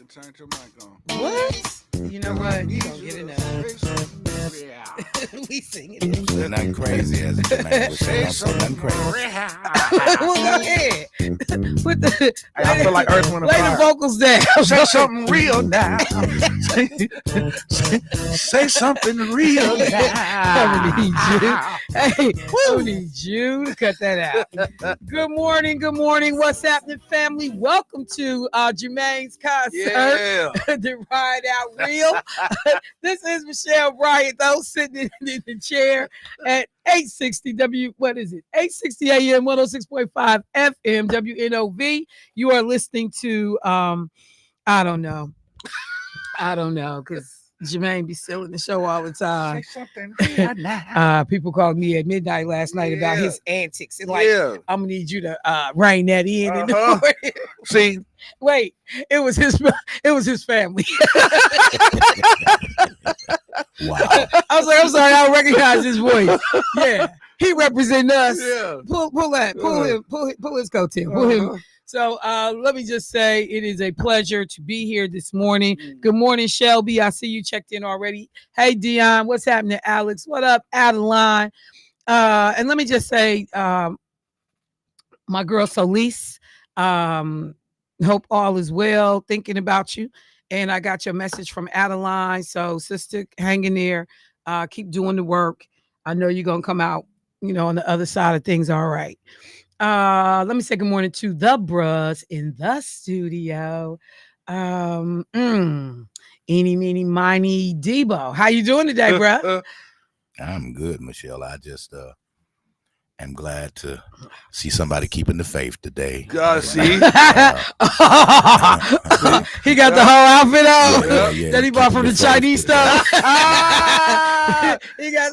Turn your mic on. What? You know what? You don't get enough. We singing it. They're not crazy as a man. Say something crazy. Well, go ahead. Put the, I feel like Earth, Wind, and lay Fire. the vocals down. Say something real now. Say something real now. I need you. Hey, I need you to cut that out. Good morning. Good morning. What's happening, family? Welcome to Jermaine's concert. Yeah. The Ride Out Real. This is Michelle Bryant, though, sitting in the chair at 860 what is it? 860 AM, 106.5 FM, WNOV. You are listening to, I don't know, because Jermaine be stealing the show all the time. Say something real now. People called me at midnight last night about his antics. And like, Yeah. I'm going to need you to rein that in. In the morning. See, Wait, it was his family. Wow. I was like, I'm sorry, I don't recognize his voice. Yeah, he representing us. yeah. Pull his coattail. Pull him. So let me just say it is a pleasure to be here this morning. Good morning, Shelby. I see you checked in already. Hey, Dion, what's happening, Alex? What up, Adeline? And let me just say, my girl Solis, hope all is well, thinking about you. And I got your message from Adeline. So, sister, hang in there. Keep doing the work. I know you're going to come out, on the other side of things. All right. Let me say good morning to the bros in the studio. Eeny, meeny, miny, Debo. How you doing today, bro? I'm good, Michelle. I just am glad to see somebody keeping the faith today. God, see? He got the whole outfit on that he bought from the Chinese store. He got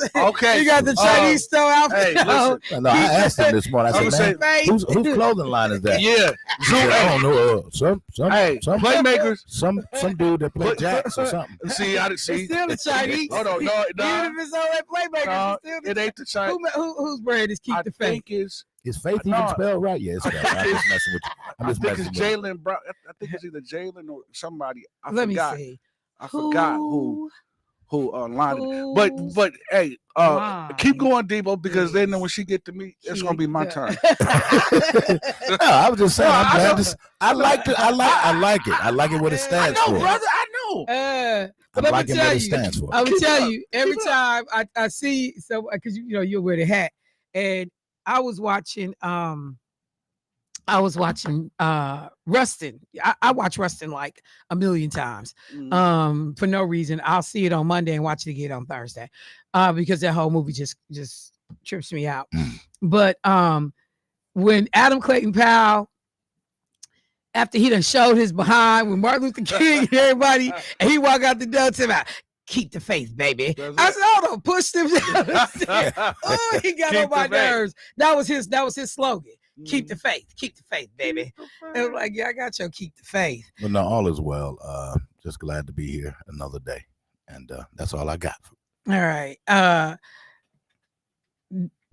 the Chinese store outfit. Hey, listen. No, I asked him this morning. I said, man, whose clothing line is that? Yeah. Said, I don't know. Some Playmakers. Some dude that play jacks or something. See, I didn't see. It's still the Chinese. Hold on, no. Even if it's all that Playmakers, it's still It ain't the Chinese. whose brand is Keep the Faith? I think it's. Is Faith even spelled right? Yeah, it's spelled right. I'm just messing with you. I think it's Jalen Brown. I think it's either Jalen or somebody. Let me see. I forgot who lined it. But hey, keep going, Debo, because then when she get to me, it's gonna be my turn. No, I was just saying. I'm glad this. I like it. I like it. What it stands for. Brother. I know. But I let like me it. tell What it you, stands for. I will tell you every time I see so because you wear the hat, and I was watching Rustin. I watch Rustin like a million times. For no reason. I'll see it on Monday and watch it again on Thursday. Because that whole movie just trips me out. But when Adam Clayton Powell, after he done showed his behind with Martin Luther King and everybody, and he walked out the door to about keep the faith, baby. I said, hold on, push them. Oh, he got on my nerves. That was his slogan. Keep the faith, baby. And I'm like, yeah, I got your keep the faith. Well, no, all is well. Just glad to be here another day. And that's all I got. All right.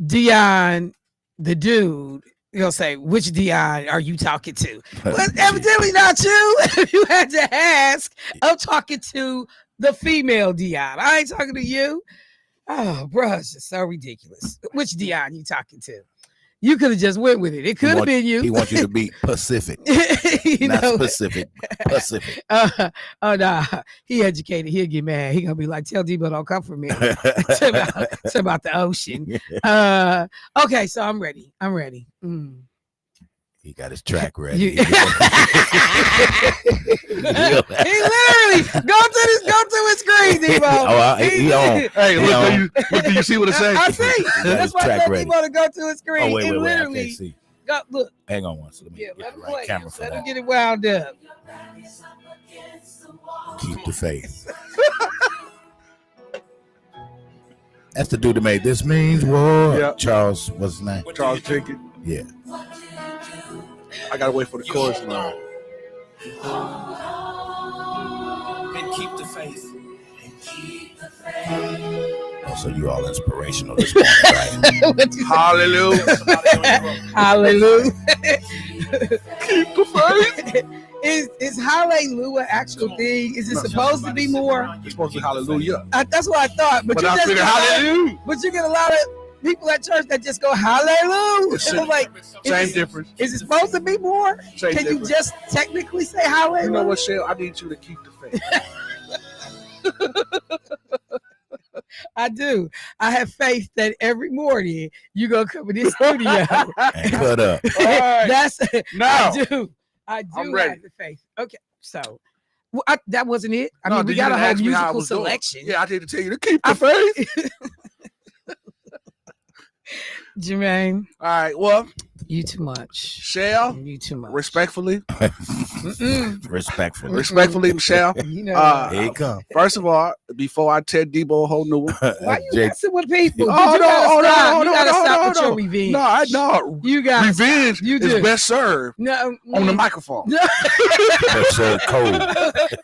Dion, the dude, you'll say, which Dion are you talking to? Well, evidently not you. You had to ask. I'm talking to the female Dion. I ain't talking to you. Oh, bro, it's just so ridiculous. Which Dion you talking to? You could have just went with it. It could have been you. He wants you to be Pacific. Not specific. Pacific. Oh, nah. He educated. He'll get mad. He going to be like, tell Debo don't come for me. It's about the ocean. Okay, so I'm ready. He got his track ready. He literally go to his screen, Debo. He on. Hey, look, do you see what it says? I see. That's why I said Debo to go to his screen. Oh, wait, literally, I can't see. Go, look. Hang on once. Let me get the right camera for Let that. him get it wound up. Keep the faith. That's the dude that made This Means War. Yep. Charles, what's his name? Charles Jenkins. Yeah. I gotta wait for the chorus now. And keep the faith. Oh, so you all inspirational this morning, right? Hallelujah. Hallelujah. Keep the faith. Is hallelujah actual thing? Is it supposed to be more? It's supposed to be hallelujah. That's what I thought. But you I just figured hallelujah. But you get a lot of people at church that just go hallelujah. Same, like same difference. Is it supposed to be more? Same Can difference. you just technically say hallelujah? You know what, Shell? I need you to keep the faith. I do. I have faith that every morning you gonna come in this studio And cut up. Right. That's Now, I do I'm ready. have the faith. Okay, so that wasn't it. I no, mean, we did you got a whole ask me how I musical was doing? selection. Yeah, I did tell you to keep the faith. Jermaine, All right, well, you too much. Shell, You too much. respectfully, Respectfully. Michelle. You know, Here you come. First of all, before I tell Debo a whole new one. why you Jake, messing with people? Oh, You gotta no, stop with no. your revenge. No, I know. You got Revenge You is do. best served No, on the microphone. No. That's so cold.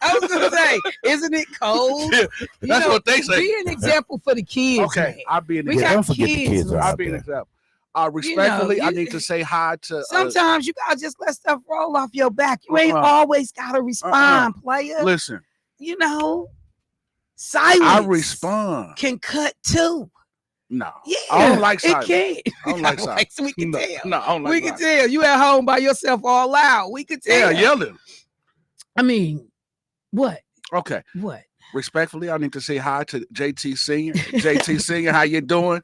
I was gonna say, isn't it cold? Yeah, that's what they say. Be an example for the kids. Okay, man. I'll be an We example. got Don't forget the kids, kids are man. I'll out be an there. example. Respectfully, I need to say hi to. Sometimes you gotta just let stuff roll off your back. You ain't always gotta respond, player. Listen, You know, silence. I respond. Can cut too. No, Yeah, I don't like it silence. can. I don't like silence. We can No, tell. no, I don't like We can silence. tell. You at home by yourself all loud. We can Yeah, tell. yelling. I mean, what? Okay. What? Respectfully, I need to say hi to JT Senior. JT Senior, how you doing?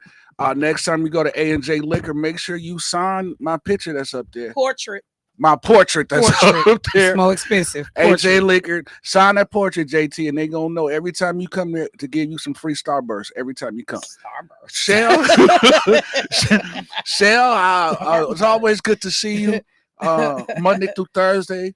Next time you go to A&J Liquor, make sure you sign my picture that's up there. Portrait. My portrait that's up there. It's more expensive. A&J Liquor, sign that portrait, JT, and they gonna know every time you come there to give you some free Starburst. Every time you come. Starburst. Shell, it's always good to see you. Monday through Thursday.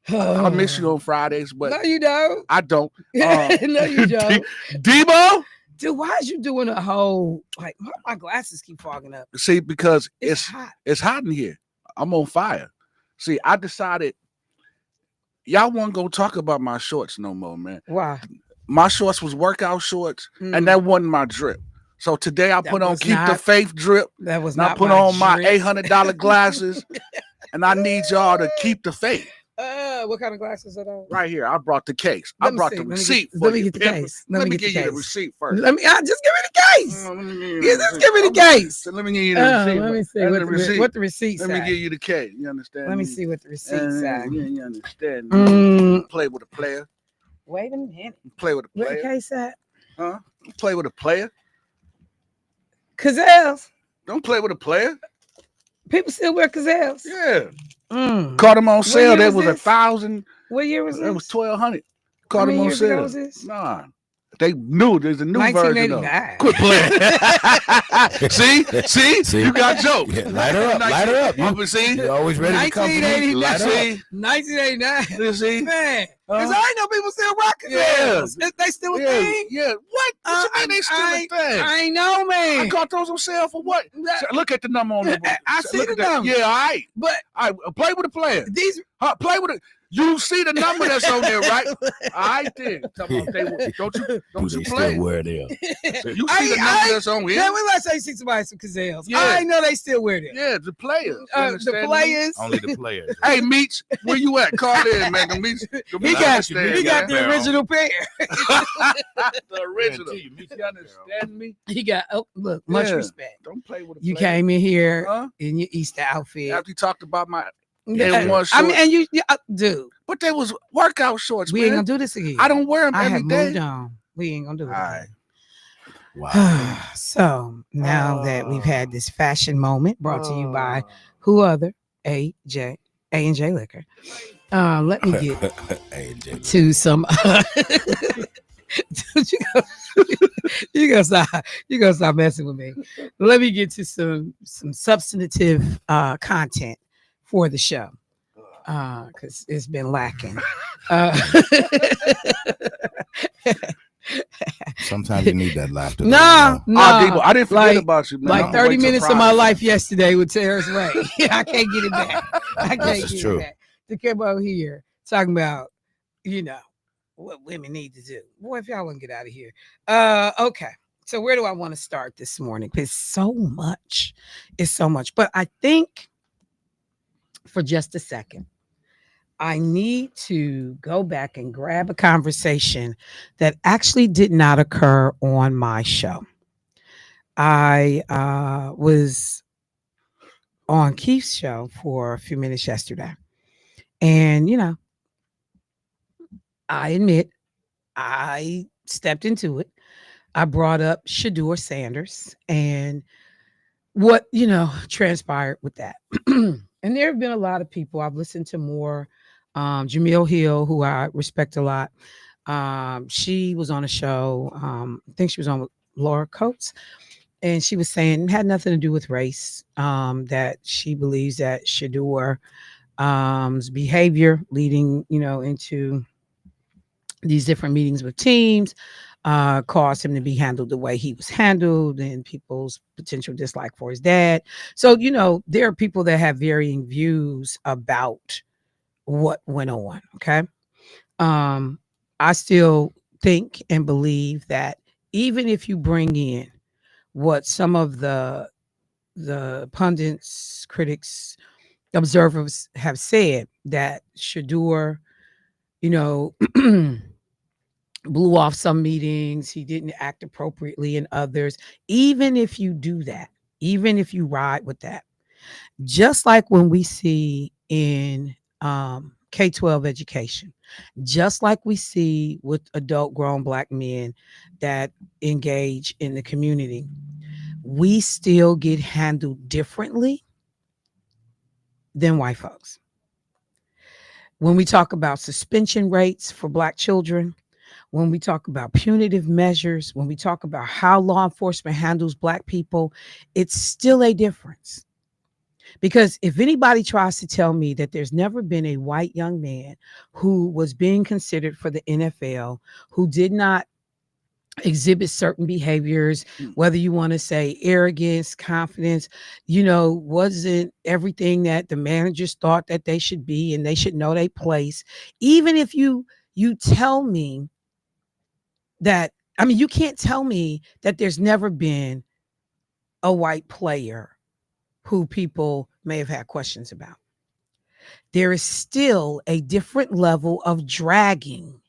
I miss you on Fridays, but no, you don't. I don't. No, you don't. Debo? Dude, why is you doing a whole like my glasses keep fogging up? See, because It's hot. It's hot in here. I'm on fire. See, I decided y'all wasn't gonna talk about my shorts no more, man. Why? My shorts was workout shorts, and that wasn't my drip. So today I put on Keep the Faith drip. That was and I not put my on my drip. $800 glasses, and I need y'all to keep the faith. What kind of glasses are those? Right here, I brought the case. I brought the receipt. Let me get the case. Let me give you the receipt first. Let me just give me the case. Just give me the case. Let me give you the receipt. Let me see what the receipt says. Let me give you the case. You understand? Let me see what the receipt says. You understand? Play with a player. Wait a minute. Play with a What player. the case at? Huh? Play with a player. Gazelles. Don't play with a player. People still wear gazelles. Yeah. Caught them on sale. That was 1,000. What year was this? It was 1,200. Caught them on years ago sale. was this? Nah. They knew there's a new version of it. 1989. Quit playing. see? You got jokes. Yeah, light her up. See? You're always ready to come for me. 1989. Light her up. 1989. You see? Man, because I ain't know people still rock gazelles. They still a thing? Yeah. What? What you mean they still a thing? I ain't know, man. I got those on sale for what? Look at the number on the book. I see Look the at that. number. Yeah, all right. But Play with a player. these Play with it. You see the number that's on there, right? I did. Don't you They play? still wear them. You see the number that's on here? Man, when last time you see somebody some gazelles? Yeah. I know they still wear them. Yeah, the players. The players. Only the players. Hey, Meech, where you at? Call in, man. The Meech He got the original pair. The original. You understand me? He got look, much Yeah. respect. Don't play with a You player. came in here Huh? in your Easter outfit. After you talked about my Yeah. one I mean, short. and you dude, But they was workout shorts, we ain't man. gonna do this again. I don't wear them I every have day. moved on. We ain't gonna do it. All right. Wow. So now that we've had this fashion moment brought to you by who other? A&J Liquor. Let me get Hey, Jay. to some you gonna stop messing with me. Let me get to some substantive content for the show. Because it's been lacking. Sometimes you need that laughter. No, Debo, I didn't forget about you, man. Like I'm gonna 30 wait till minutes of my Friday. life yesterday with Terrence Ray. I can't get it back. I can't This is get true. it back. To come out here talking about, what women need to do. Boy, if y'all want to get out of here. Okay. So where do I want to start this morning? Because so much. It's so much. But I think for just a second, I need to go back and grab a conversation that actually did not occur on my show. I was on Keith's show for a few minutes yesterday. And, I admit I stepped into it. I brought up Shador Sanders and what, transpired with that. And there have been a lot of people. I've listened to more. Jamil Hill, who I respect a lot. She was on a show. I think she was on with Laura Coates. And she was saying it had nothing to do with race, that she believes that Shador's behavior leading, into these different meetings with teams caused him to be handled the way he was handled and people's potential dislike for his dad. So, there are people that have varying views about what went on. Okay. I still think and believe that even if you bring in what some of the pundits, critics, observers have said, that Shador, blew off some meetings, he didn't act appropriately in others. Even if you do that, even if you ride with that, just like when we see in K-12 education, just like we see with adult grown Black men that engage in the community, we still get handled differently than white folks. When we talk about suspension rates for Black children, when we talk about punitive measures, when we talk about how law enforcement handles Black people, it's still a difference. Because if anybody tries to tell me that there's never been a white young man who was being considered for the NFL, who did not exhibit certain behaviors, whether you want to say arrogance, confidence, wasn't everything that the managers thought that they should be and they should know their place. Even if you tell me that, you can't tell me that there's never been a white player who people may have had questions about. There is still a different level of dragging.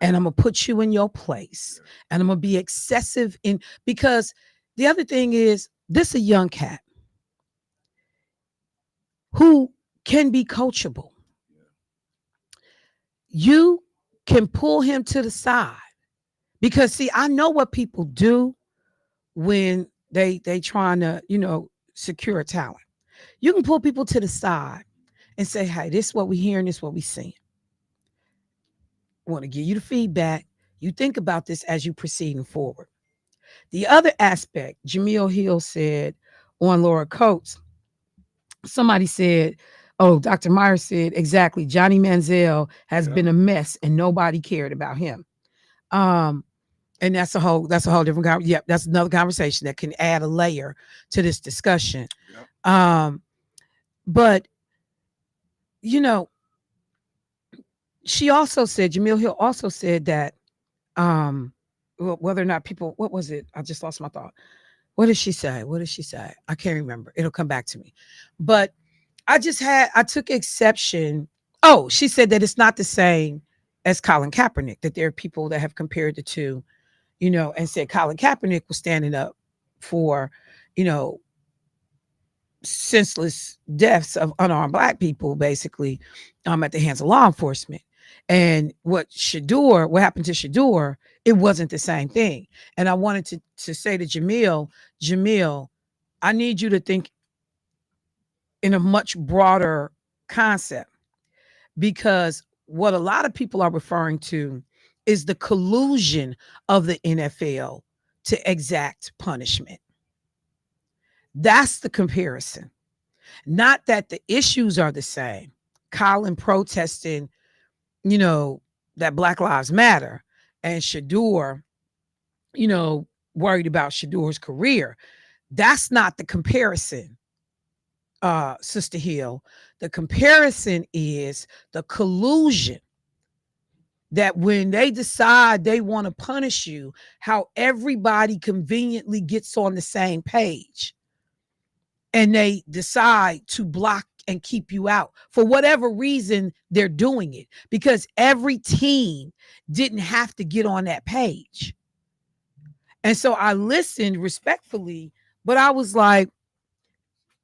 And I'm going to put you in your place. And I'm going to be excessive because the other thing is, this a young cat who can be coachable. You can pull him to the side because, see, I know what people do when they trying to, secure talent. You can pull people to the side and say, hey, this is what we hearing, this is what we seeing. I want to give you the feedback. You think about this as you proceeding forward. The other aspect, Jamil Hill said on Laura Coates, somebody said, Dr. Myers said, exactly, Johnny Manziel has been a mess and nobody cared about him. And that's a whole different that's another conversation that can add a layer to this discussion. But she also said, Jamil Hill also said that whether or not people, what was it? I just lost my thought. What did she say? I can't remember. It'll come back to me. But I took exception. Oh, she said that it's not the same as Colin Kaepernick, that there are people that have compared the two, and said Colin Kaepernick was standing up for, senseless deaths of unarmed Black people, basically, at the hands of law enforcement. And what happened to Shador, it wasn't the same thing. And I wanted to say to Jamil, I need you to think in a much broader concept, because what a lot of people are referring to is the collusion of the NFL to exact punishment. That's the comparison. Not that the issues are the same. Colin protesting, that Black Lives Matter, and Shador, worried about Shador's career. That's not the comparison, Sister Hill. The comparison is the collusion that when they decide they want to punish you, how everybody conveniently gets on the same page and they decide to block and keep you out for whatever reason they're doing it, because every team didn't have to get on that page. And so I listened respectfully, but I was like,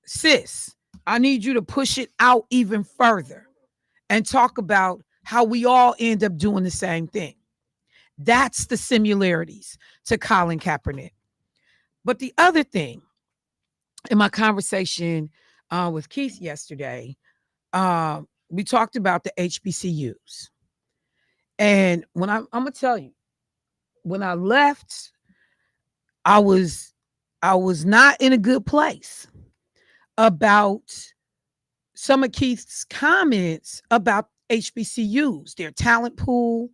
sis, I need you to push it out even further and talk about how we all end up doing the same thing. That's the similarities to Colin Kaepernick. But the other thing, in my conversation with Keith yesterday, we talked about the HBCUs. And when I'm gonna tell you, when I left, I was not in a good place about some of Keith's comments about HBCUs, their talent pool,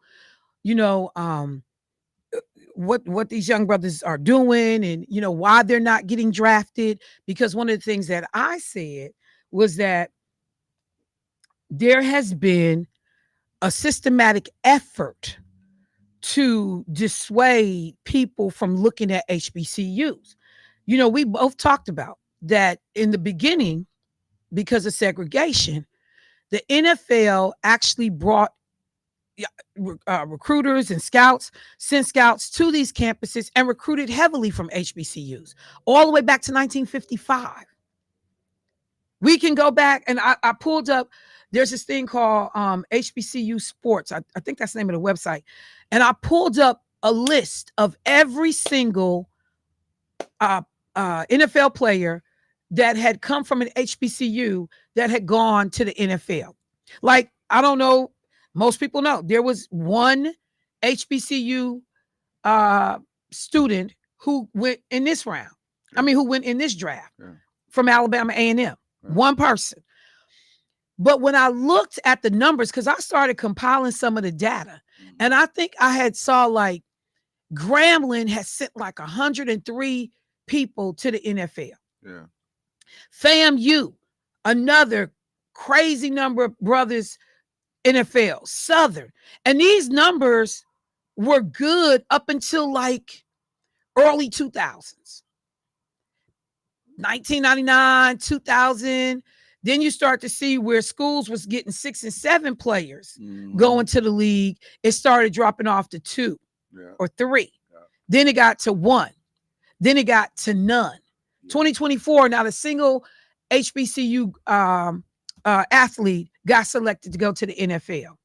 what these young brothers are doing, and why they're not getting drafted. Because one of the things that I said was that there has been a systematic effort to dissuade people from looking at HBCUs. We both talked about that in the beginning, because of segregation, the NFL actually brought recruiters and sent scouts to these campuses and recruited heavily from HBCUs all the way back to 1955. We can go back, and I pulled up, there's this thing called HBCU Sports. I think that's the name of the website. And I pulled up a list of every single NFL player that had come from an HBCU that had gone to the NFL. Like, I don't know, most people know there was one HBCU student who went in this round. Yeah. Who went in this draft from Alabama A&M. Yeah. One person. But when I looked at the numbers, because I started compiling some of the data, and I think I had saw like Grambling had sent like 103 people to the NFL. Yeah. FAMU, another crazy number of brothers, NFL, Southern. And these numbers were good up until like early 2000s. 1999, 2000. Then you start to see where schools was getting 6 and 7 players going to the league. It started dropping off to 2 or 3. Yeah. Then it got to 1. Then it got to none. 2024, not a single HBCU athlete got selected to go to the NFL.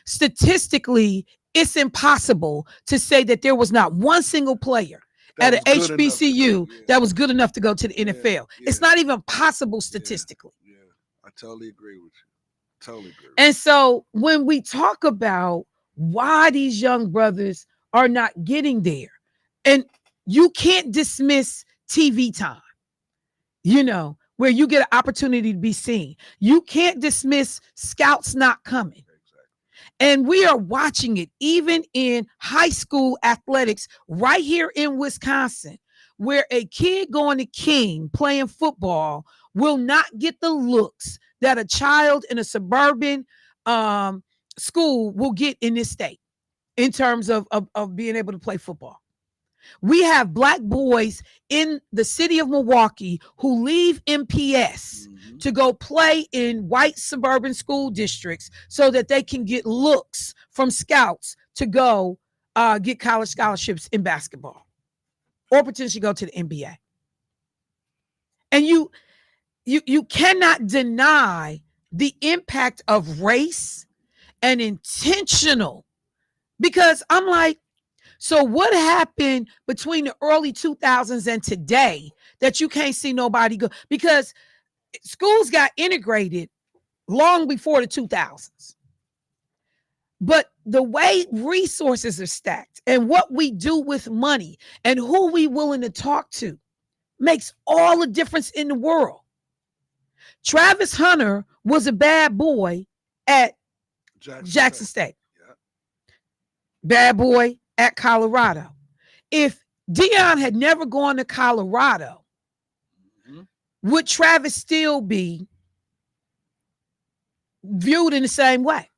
Statistically, it's impossible to say that there was not one single player at an HBCU that was good enough to go to the NFL. Yeah. It's not even possible statistically. Yeah. I totally agree with you. Totally agree. And so when we talk about why these young brothers are not getting there, and you can't dismiss TV time, where you get an opportunity to be seen. You can't dismiss scouts not coming. And we are watching it even in high school athletics right here in Wisconsin, where a kid going to King playing football will not get the looks that a child in a suburban school will get in this state in terms of being able to play football. We have Black boys in the city of Milwaukee who leave MPS to go play in white suburban school districts so that they can get looks from scouts to go get college scholarships in basketball or potentially go to the NBA. And you cannot deny the impact of race and intentional, because I'm like, so what happened between the early 2000s and today that you can't see nobody go? Because schools got integrated long before the 2000s. But the way resources are stacked and what we do with money and who we willing to talk to makes all the difference in the world. Travis Hunter was a bad boy at Jackson State. Yeah. Bad boy at Colorado. If Deion had never gone to Colorado, would Travis still be viewed in the same way?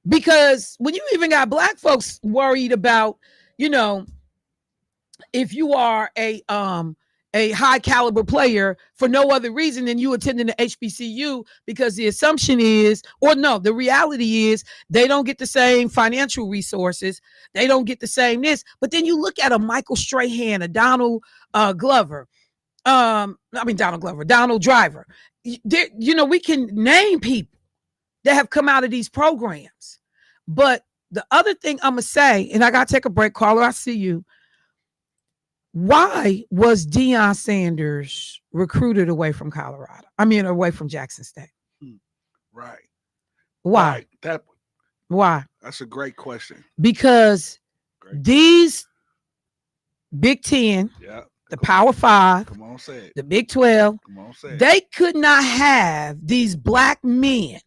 Because when you even got black folks worried about, you know, if you are a high caliber player for no other reason than you attending the HBCU, because the assumption is, or no, the reality is they don't get the same financial resources. They don't get the same this. But then you look at a Michael Strahan, a Donald Glover, Donald Driver. You know, we can name people that have come out of these programs. But the other thing I'm going to say, and I got to take a break, caller, I see you. Why was Deion Sanders recruited away from Colorado? I mean, away from Jackson State. Right. Why? Right. Why? That's a great question. Because these Big Ten, the Power Five, come on, say it. the Big 12, come on, say it. They could not have these black men,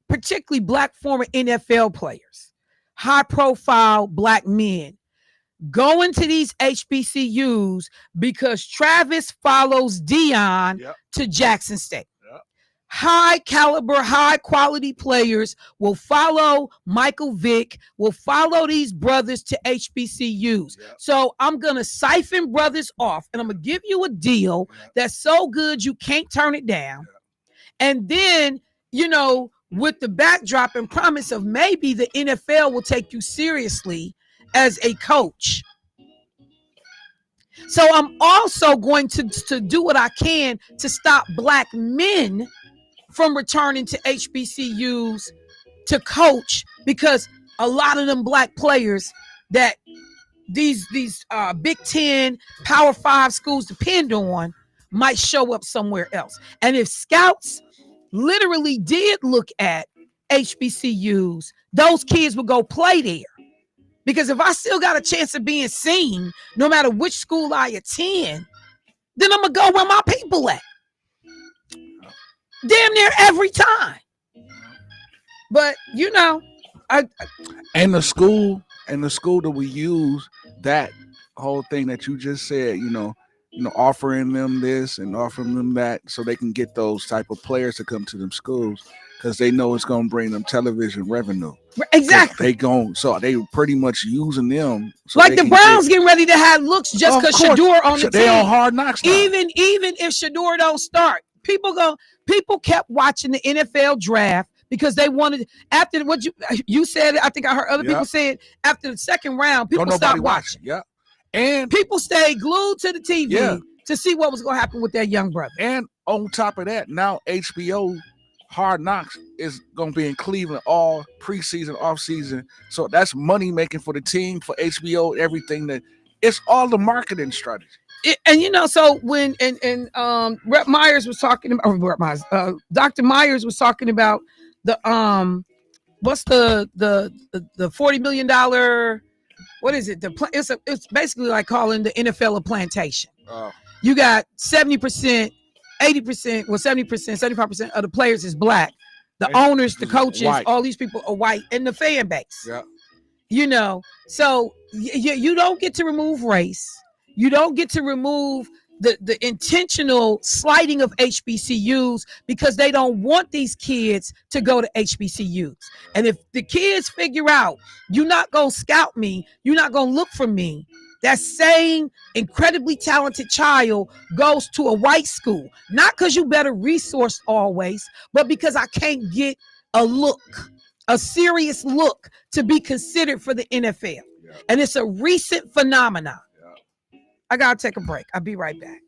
particularly black former NFL players, high profile black men, going to these HBCUs because Travis follows Deion to Jackson State. High caliber, high quality players will follow Michael Vick, will follow these brothers to HBCUs. So I'm going to siphon brothers off, and I'm going to give you a deal that's so good you can't turn it down. And then, you know, with the backdrop and promise of maybe the NFL will take you seriously as a coach. So I'm also going to do what I can to stop black men from returning to HBCUs to coach, because a lot of them black players that these Big Ten, Power 5 schools depend on might show up somewhere else. And if scouts literally did look at HBCUs, those kids would go play there. Because if I still got a chance of being seen, no matter which school I attend, then I'm going to go where my people at. Damn near every time. But, you know, and the school that we use, that whole thing that you just said, you know, offering them this and offering them that so they can get those type of players to come to them schools because they know it's going to bring them television revenue. Exactly. So they pretty much using them. So like the Browns getting ready to have looks just because Shador on the team. They on Hard Knocks now. Even if Shador don't start, people kept watching the NFL draft because they wanted, after what you said, I think I heard other people say it, after the second round, people stopped watching. Yeah. And people stayed glued to the TV to see what was going to happen with their young brother. And on top of that, now HBO Hard Knocks is going to be in Cleveland all preseason, off season. So that's money making for the team, for HBO, everything. That it's all the marketing strategy. And you know, so when Rep Myers was talking about, Dr. Myers was talking about the what's the $40 million, what is it? It's basically like calling the NFL a plantation. You got 70%, 80%, well 70%, 75% of the players is black. The owners, the coaches, white. All these people are white, and the fan base. Yeah. You know, so you don't get to remove race. You don't get to remove the intentional slighting of HBCUs because they don't want these kids to go to HBCUs. And if the kids figure out you're not going to scout me, you're not going to look for me, that same incredibly talented child goes to a white school, not because you better resource always, but because I can't get a look, a serious look to be considered for the NFL. Yeah. And it's a recent phenomenon. Yeah. I got to take a break. I'll be right back.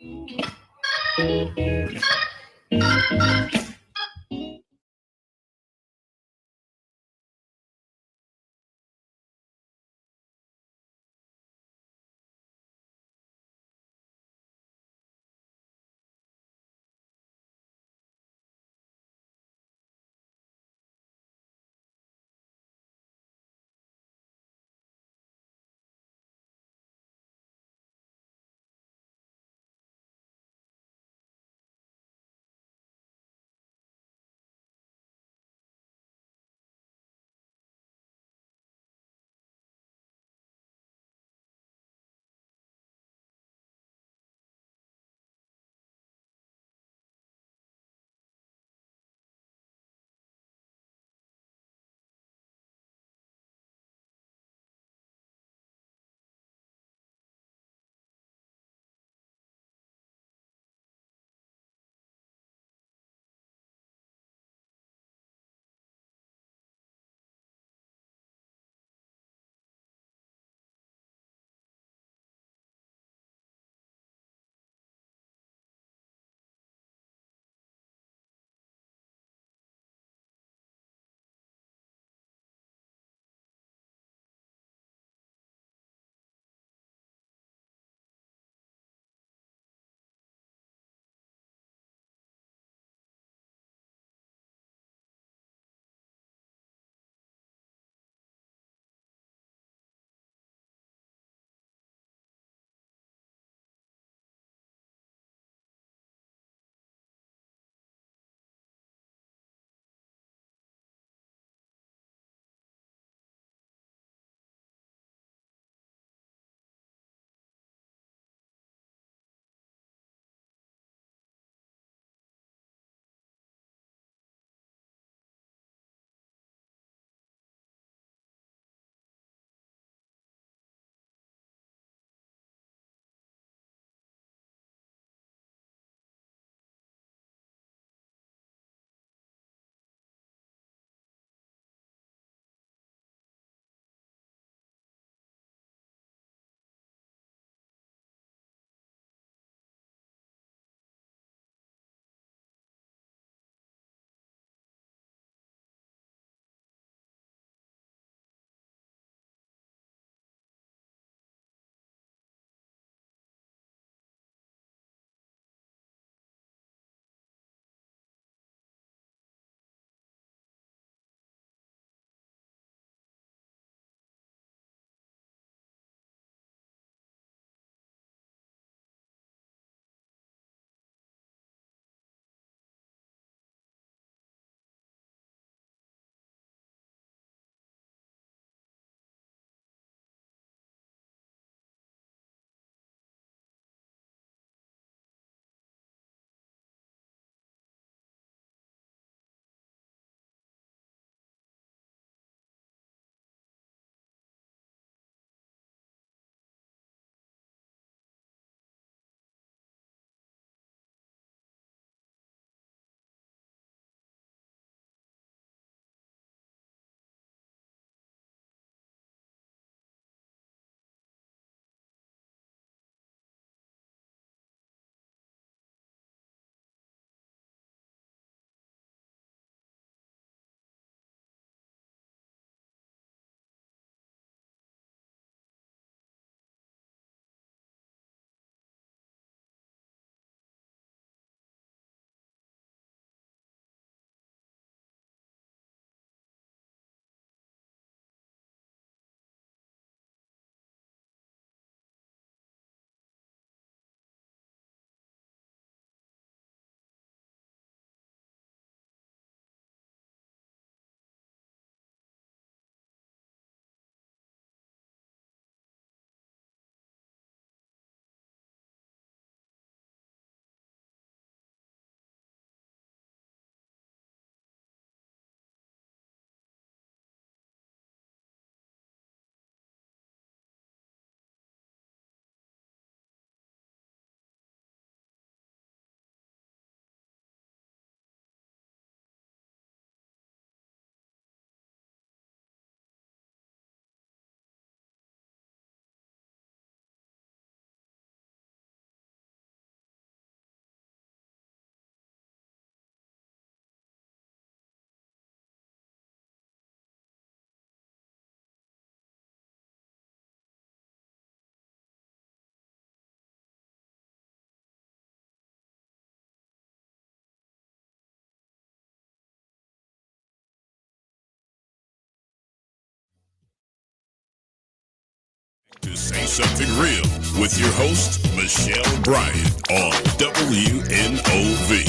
Say Something Real with your host, Michelle Bryant on WNOV.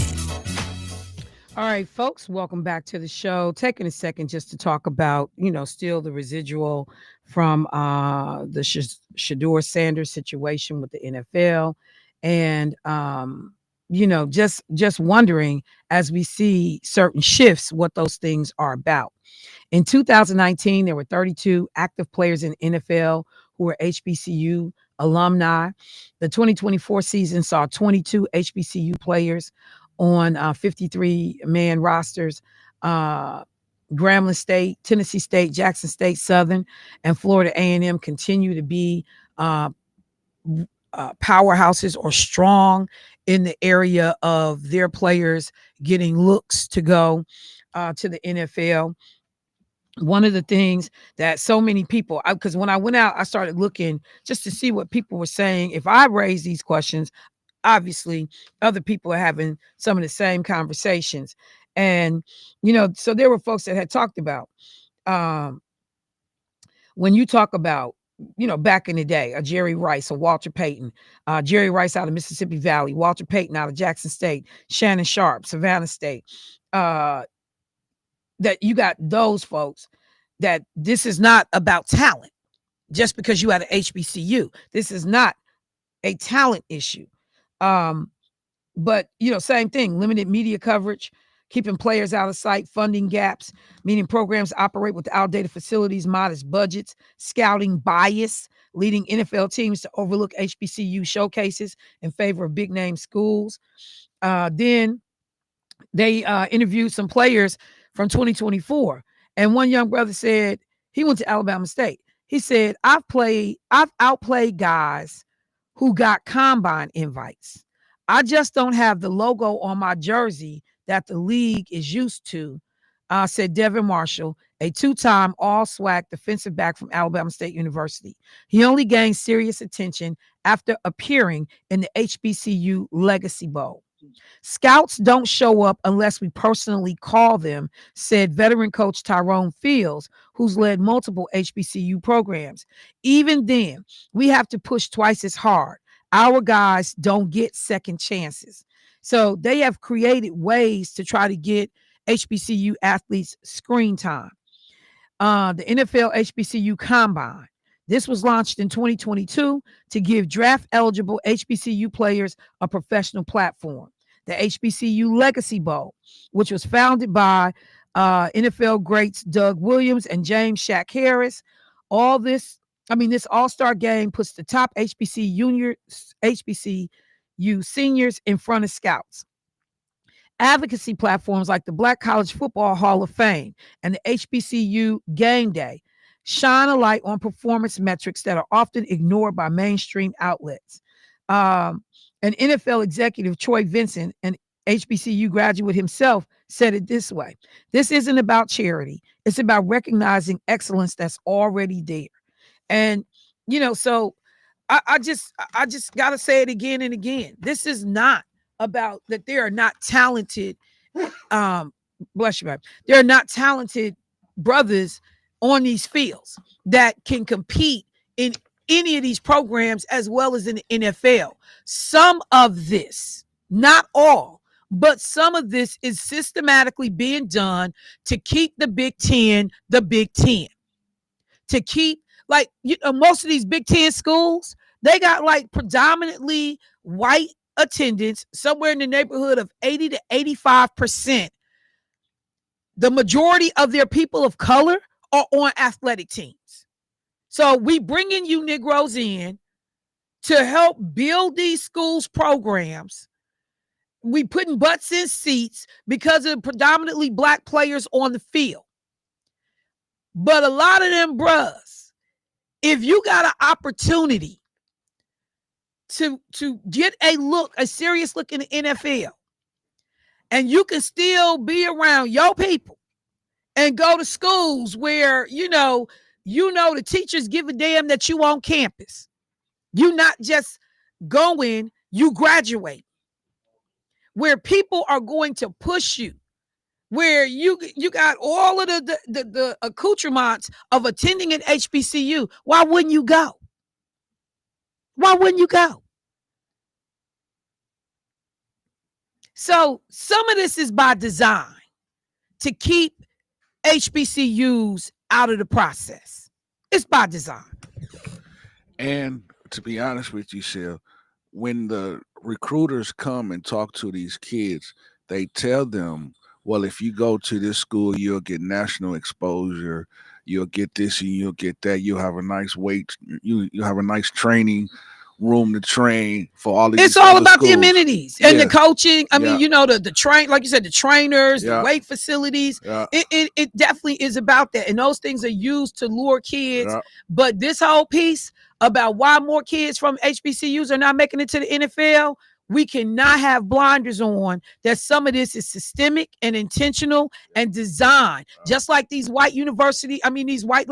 All right, folks, welcome back to the show. Taking a second just to talk about, still the residual from the Shador Sanders situation with the NFL. And, just wondering as we see certain shifts, what those things are about. In 2019, there were 32 active players in NFL who were HBCU alumni. The 2024 season saw 22 HBCU players on 53-man rosters. Grambling State, Tennessee State, Jackson State, Southern, and Florida A&M continue to be powerhouses or strong in the area of their players getting looks to go to the NFL. One of the things that so many people, because when I went out, I started looking just to see what people were saying. If I raise these questions, obviously other people are having some of the same conversations. And, so there were folks that had talked about when you talk about, back in the day, a Jerry Rice, a Walter Payton, Jerry Rice out of Mississippi Valley, Walter Payton out of Jackson State, Shannon Sharp, Savannah State, that you got those folks that this is not about talent just because you had an HBCU. This is not a talent issue. But, same thing, limited media coverage, keeping players out of sight, funding gaps, meaning programs operate with outdated facilities, modest budgets, scouting bias, leading NFL teams to overlook HBCU showcases in favor of big name schools. Then they interviewed some players from 2024. And one young brother said he went to Alabama State. He said, I've outplayed guys who got combine invites. I just don't have the logo on my jersey that the league is used to, said Devin Marshall, a two-time all-SWAC defensive back from Alabama State University. He only gained serious attention after appearing in the HBCU Legacy Bowl. Scouts don't show up unless we personally call them, said veteran coach Tyrone Fields, who's led multiple HBCU programs. Even then, we have to push twice as hard. Our guys don't get second chances. So they have created ways to try to get HBCU athletes screen time. The NFL HBCU Combine. This was launched in 2022 to give draft-eligible HBCU players a professional platform. The HBCU Legacy Bowl, which was founded by NFL greats Doug Williams and James Shaq Harris. This all-star game puts the top HBCU seniors in front of scouts. Advocacy platforms like the Black College Football Hall of Fame and the HBCU Game Day shine a light on performance metrics that are often ignored by mainstream outlets. An NFL executive, Troy Vincent, an HBCU graduate himself, said it this way: this isn't about charity. It's about recognizing excellence that's already there. And, so I just got to say it again and again. This is not about that there are not talented, bless you, babe. There are not talented brothers on these fields that can compete in any of these programs as well as in the NFL. Some of this, not all, but some of this is systematically being done to keep the Big Ten, to keep most of these Big Ten schools, they got predominantly white attendance, somewhere in the neighborhood of 80 to 85%. The majority of their people of color are on athletic teams. So we bringing you Negroes in to help build these schools programs. We putting butts in seats because of predominantly black players on the field. But a lot of them bros, if you got an opportunity to get a serious look in the NFL, and you can still be around your people and go to schools where, the teachers give a damn that you on campus. You not just going, you graduate. Where people are going to push you, where you got all of the accoutrements of attending an HBCU. Why wouldn't you go? Why wouldn't you go? So some of this is by design to keep HBCUs out of the process. It's by design. And to be honest with you, Shell, when the recruiters come and talk to these kids, they tell them, well, if you go to this school, you'll get national exposure, you'll get this and you'll get that, you'll have a nice weight, you have a nice training room to train for all of these It's all other about the schools. amenities and the Yeah. coaching. I mean, Yeah. you know, the train, like you said, the trainers, the Yeah. weight facilities. Yeah. It definitely is about that. And those things are used to lure kids. Yeah. But this whole piece about why more kids from HBCUs are not making it to the NFL, we cannot have blinders on that some of this is systemic and intentional and designed. Just like these white these white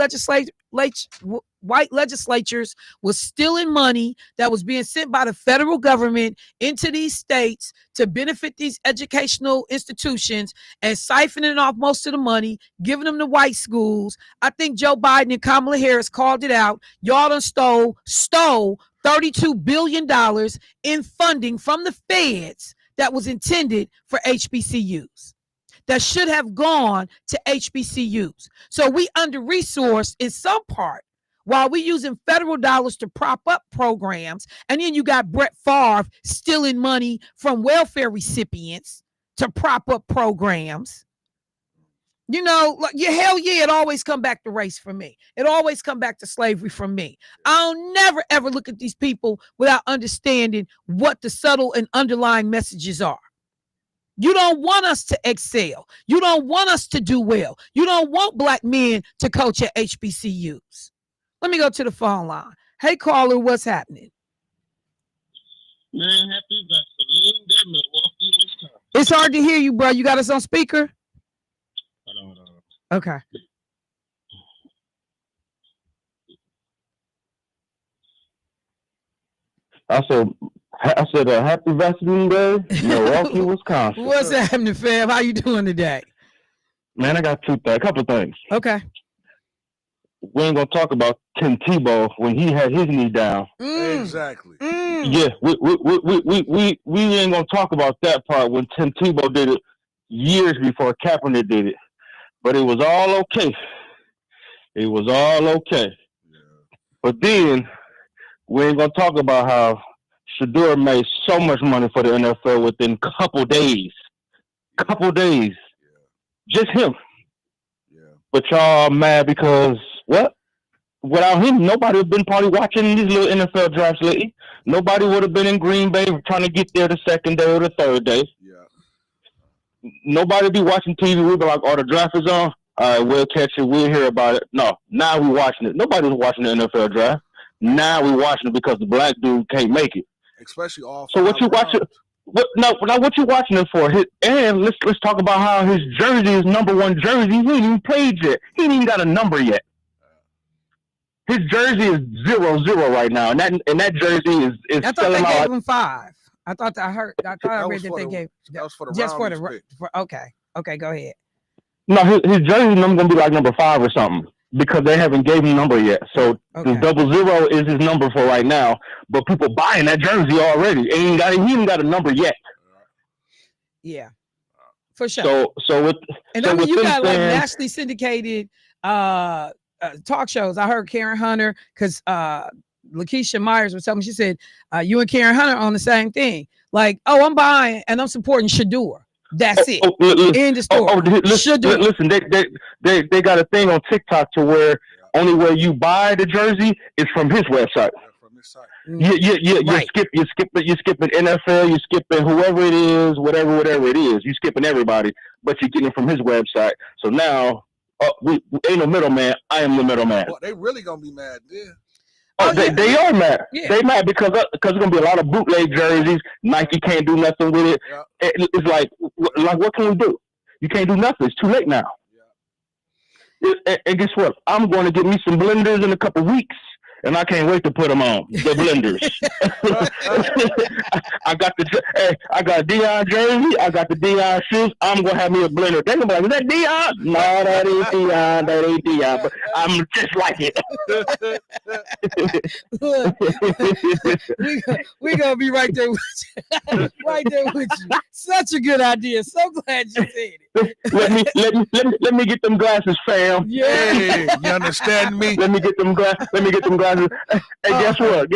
legislatures was stealing money that was being sent by the federal government into these states to benefit these educational institutions and siphoning off most of the money, giving them to white schools. I think Joe Biden and Kamala Harris called it out. Y'all done stole $32 billion in funding from the feds that was intended for HBCUs. That should have gone to HBCUs. So we under-resourced in some part while we using federal dollars to prop up programs. And then you got Brett Favre stealing money from welfare recipients to prop up programs. You know, like, hell yeah, it always come back to race for me. It always come back to slavery for me. I'll never, ever look at these people without understanding what the subtle and underlying messages are. You don't want us to excel. You don't want us to do well. You don't want black men to coach at HBCUs. Let me go to the phone line. Hey, caller, what's happening? Man, happy Vaseline Day, Milwaukee, Wisconsin. It's hard to hear you, bro. You got us on speaker? Hold on. Okay. I said, happy Vaseline Day, Milwaukee, Wisconsin. What's happening, fam? How you doing today? Man, I got a couple of things. Okay. We ain't gonna talk about Tim Tebow when he had his knee down. Exactly. Yeah, we ain't gonna talk about that part when Tim Tebow did it years before Kaepernick did it. But it was all okay. It was all okay. Yeah. But then we ain't gonna talk about how Shador made so much money for the NFL within couple days. Couple days. Yeah. Just him. Yeah. But y'all mad because what? Without him, nobody would have been probably watching these little NFL drafts lately. Nobody would have been in Green Bay trying to get there the second day or the third day. Yeah. Nobody would be watching TV. We'd be like, oh, the draft is on. All right, we'll catch it. We'll hear about it. No, now we're watching it. Nobody was watching the NFL draft. Now we're watching it because the black dude can't make it. Especially all. So what you watching? Now what you watching it for? And let's talk about how his jersey is #1 jersey. He ain't even played yet. He ain't even got a number yet. His jersey is 0-0 right now, and that jersey is I thought selling they out. gave him 5. I thought I read that they gave. That was for the just for Rounders the pick. okay, go ahead. No, his jersey number gonna be like number 5 or something because they haven't gave him a number yet. So Okay. the 0-0 is his number for right now. But people buying that jersey already. He ain't got a number yet. Yeah, for sure. So with And so I mean, with you them got like saying- nationally syndicated talk shows. I heard Karen Hunter because Lakeisha Myers was telling me, she said, you and Karen Hunter on the same thing. Like, oh, I'm buying and I'm supporting Shador. That's it. End of story. Listen, they got a thing on TikTok to where only where you buy the jersey is from his website. From his site. Right. You're skipping NFL, you're skipping whoever it is, whatever it is. You're skipping everybody, but you're getting it from his website. So now, we ain't no middleman. I am the middleman. Well, they really gonna be mad there. They are mad. Yeah. They mad because there's gonna be a lot of bootleg jerseys. Nike can't do nothing with it. Yeah. It's like what can we do? You can't do nothing. It's too late now. And guess what? I'm going to get me some blenders in a couple weeks, and I can't wait to put them on the blenders. I got Dion jersey. I got the Dion shoes. I'm gonna have me a blender. They're gonna be like, "Is that Dion?" No, that ain't Dion. That ain't Dion. But I'm just like it. Look, we gonna be right there with you. Right there with you. Such a good idea. So glad you said it. Let me get them glasses, fam. Yeah. Hey, you understand me? Let me get them glasses. Hey, guess what?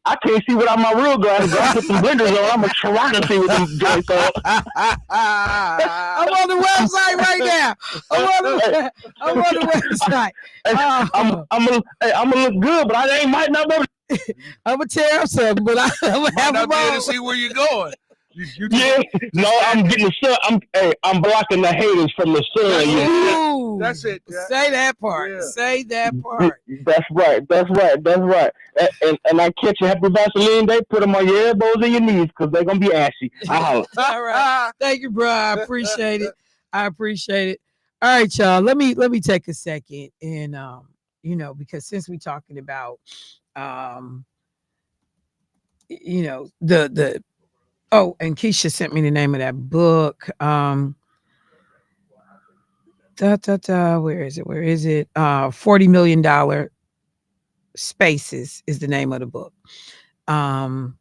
I can't see without my real glasses. I put some blenders on. I'm gonna try to see what them joints are. I'm on the website right now. I'm on the website. I'm gonna look good, but I ain't might not be able to. I'm gonna tear up something, but I'm gonna Might have not them be able on. to see where you're going. Yeah, no, I'm getting the sun. I'm blocking the haters from the sun. Ooh, That's it. Yeah. Say that part. Yeah. Say that part. That's right. And I catch a happy Vaseline. They put them on your elbows and your knees because they're gonna be ashy. I holler. All right. Thank you, bro. I appreciate it. All right, y'all. Let me take a second and because since we're talking about the oh, and Keisha sent me the name of that book. Where is it? $40 million Spaces is the name of the book. And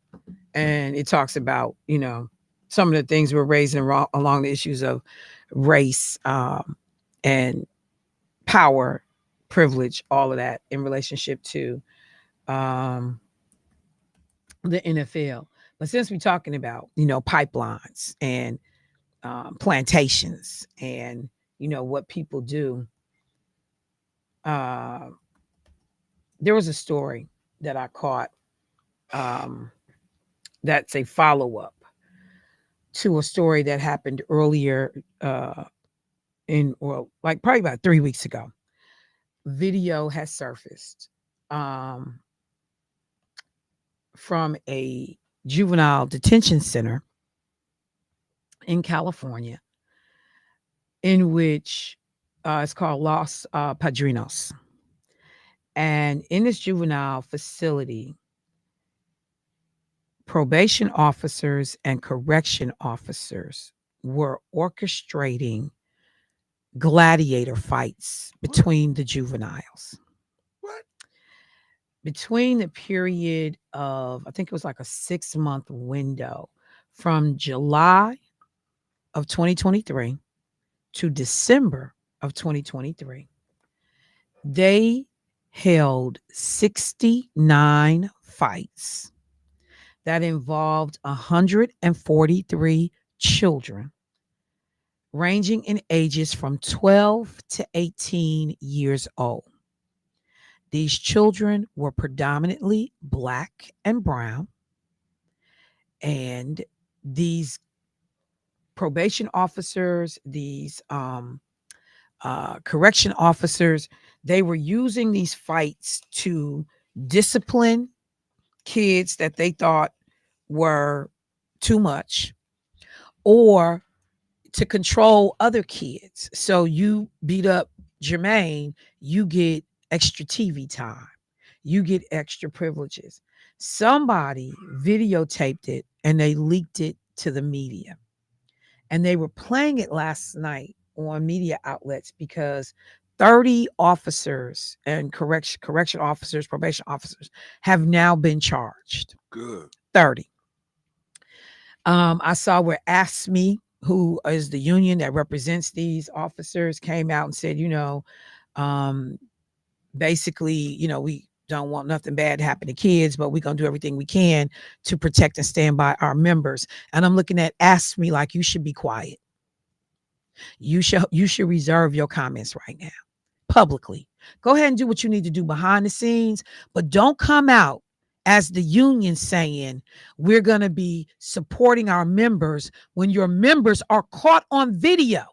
it talks about, some of the things we're raising along the issues of race and power, privilege, all of that in relationship to the NFL. But since we're talking about, pipelines and plantations and, what people do, there was a story that I caught that's a follow-up to a story that happened earlier probably about 3 weeks ago. Video has surfaced from a juvenile detention center in California, in which it's called Los Padrinos. And in this juvenile facility, probation officers and correction officers were orchestrating gladiator fights between the juveniles. What? Between the period of, I think it was like a 6-month window from July of 2023 to December of 2023, they held 69 fights that involved 143 children ranging in ages from 12 to 18 years old. These children were predominantly Black and brown, and these probation officers, these correction officers, they were using these fights to discipline kids that they thought were too much, or to control other kids. So you beat up Jermaine, you get extra TV time, you get extra privileges. Somebody videotaped it and they leaked it to the media. And they were playing it last night on media outlets because 30 officers and correction officers, probation officers have now been charged. Good. 30. I saw where AFSCME, who is the union that represents these officers, came out and said, basically, we don't want nothing bad to happen to kids, but we're going to do everything we can to protect and stand by our members. And I'm looking at AFSCME like, you should be quiet. You should reserve your comments right now publicly. Go ahead and do what you need to do behind the scenes, but don't come out as the union saying we're going to be supporting our members when your members are caught on video.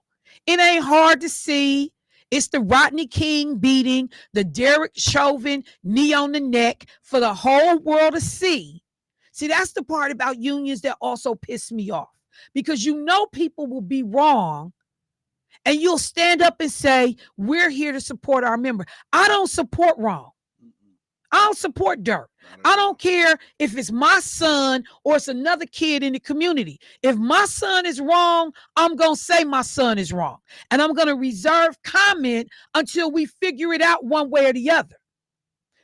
It ain't hard to see. It's the Rodney King beating, the Derek Chauvin knee on the neck for the whole world to see. See, that's the part about unions that also piss me off, because people will be wrong and you'll stand up and say, we're here to support our member. I don't support wrong. I don't support dirt. I don't care if it's my son or it's another kid in the community. If my son is wrong, I'm going to say my son is wrong. And I'm going to reserve comment until we figure it out one way or the other.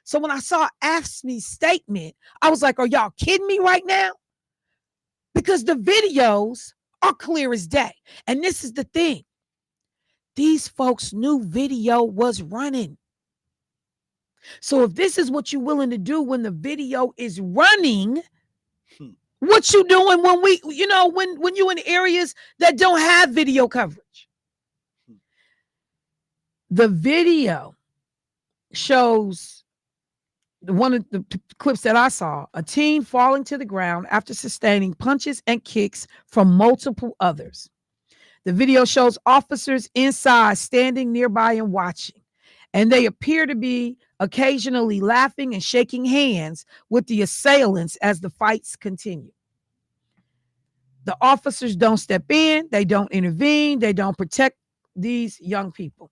So when I saw AFSCME's statement, I was like, are y'all kidding me right now? Because the videos are clear as day. And this is the thing. These folks knew video was running. So if this is what you're willing to do when the video is running, what you doing when when you in areas that don't have video coverage? The video shows one of the clips that I saw, a teen falling to the ground after sustaining punches and kicks from multiple others. The video shows officers inside standing nearby and watching, and they appear to be occasionally laughing and shaking hands with the assailants as the fights continue. The officers don't step in, they don't intervene, they don't protect these young people.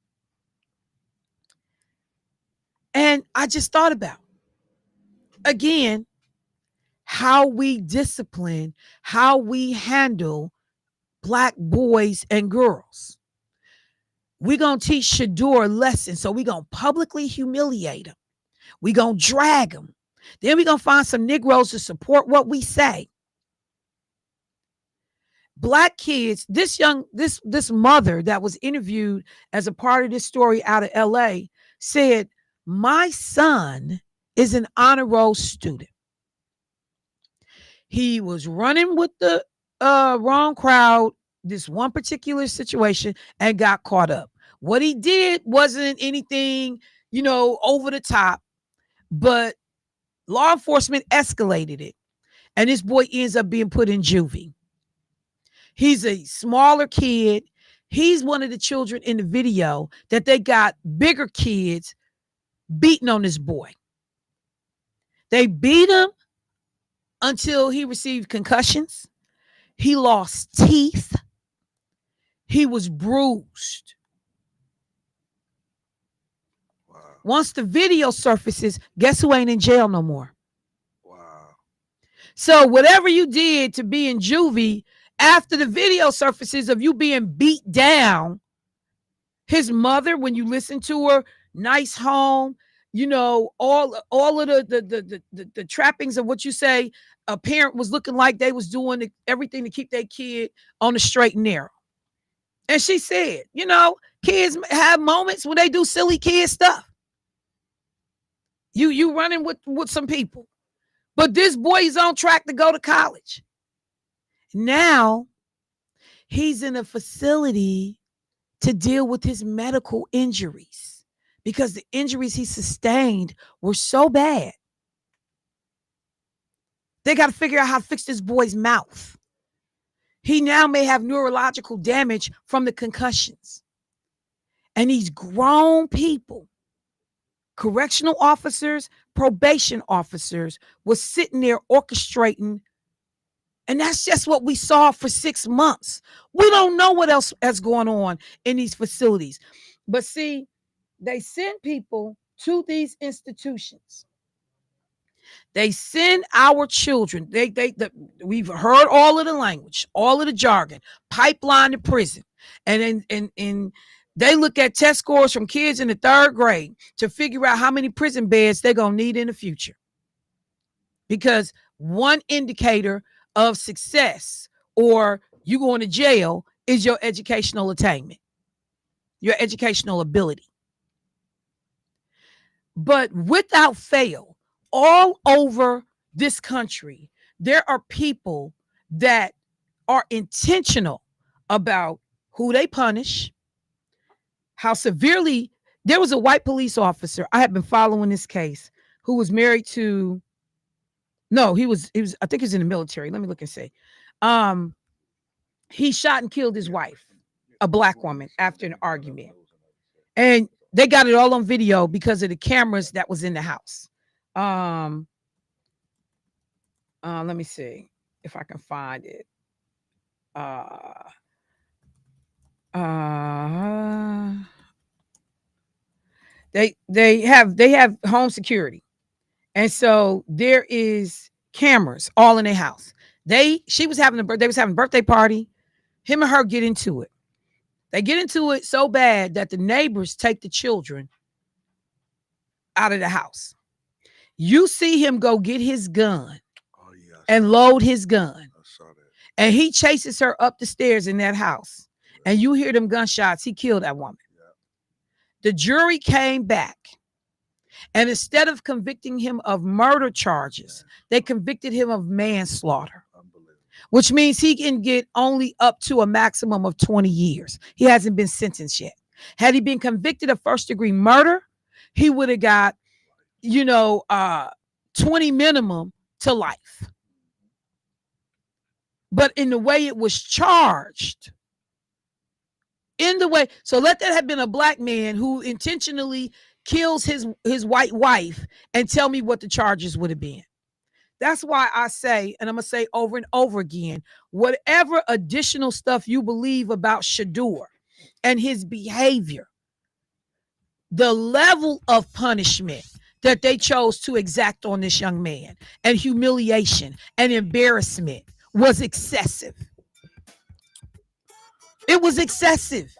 And I just thought about, again, how we discipline, how we handle Black boys and girls. We're going to teach Shador a lesson, so we're going to publicly humiliate him. We're going to drag him. Then we're going to find some Negroes to support what we say. Black kids, this mother that was interviewed as a part of this story out of LA said, my son is an honor roll student. He was running with the wrong crowd, this one particular situation, and got caught up. What he did wasn't anything, over the top, but law enforcement escalated it. And this boy ends up being put in juvie. He's a smaller kid. He's one of the children in the video that they got bigger kids beating on this boy. They beat him until he received concussions. He lost teeth. He was bruised. Wow. Once the video surfaces, guess who ain't in jail no more? Wow. So whatever you did to be in juvie, after the video surfaces of you being beat down, his mother, when you listen to her, nice home, all of the trappings of what you say a parent was looking like, they was doing everything to keep their kid on the straight and narrow. And she said, kids have moments when they do silly kid stuff. You running with some people. But this boy is on track to go to college. Now he's in a facility to deal with his medical injuries because the injuries he sustained were so bad. They got to figure out how to fix this boy's mouth. He now may have neurological damage from the concussions. And these grown people, correctional officers, probation officers, was sitting there orchestrating. And that's just what we saw for 6 months. We don't know what else is going on in these facilities. But see, they send people to these institutions. They send our children. We've heard all of the language, all of the jargon, pipeline to prison. And they look at test scores from kids in the 3rd grade to figure out how many prison beds they're going to need in the future. Because one indicator of success or you going to jail is your educational attainment, your educational ability. But without fail, all over this country, there are people that are intentional about who they punish, how severely. There was a white police officer, I had been following this case, who was married to, no, he was, I think he was in the military. Let me look and see. He shot and killed his wife, a Black woman, after an argument. And they got it all on video because of the cameras that was in the house. Let me see if I can find it. They have home security. And so there is cameras all in their house. She was having they was having a birthday party. Him and her get into it. They get into it so bad that the neighbors take the children out of the house. You see him go get his gun and load his gun. I saw that. And he chases her up the stairs in that house. And you hear them gunshots. He killed that woman. The jury came back. And instead of convicting him of murder charges, they convicted him of manslaughter, which means he can get only up to a maximum of 20 years. He hasn't been sentenced yet. Had he been convicted of first-degree murder, he would have got, 20 minimum to life. But in the way it was charged, so let that have been a black man who intentionally kills his white wife, and tell me what the charges would have been. That's why I say, and I'm going to say over and over again, whatever additional stuff you believe about Shador and his behavior, the level of punishment that they chose to exact on this young man and humiliation and embarrassment was excessive. It was excessive.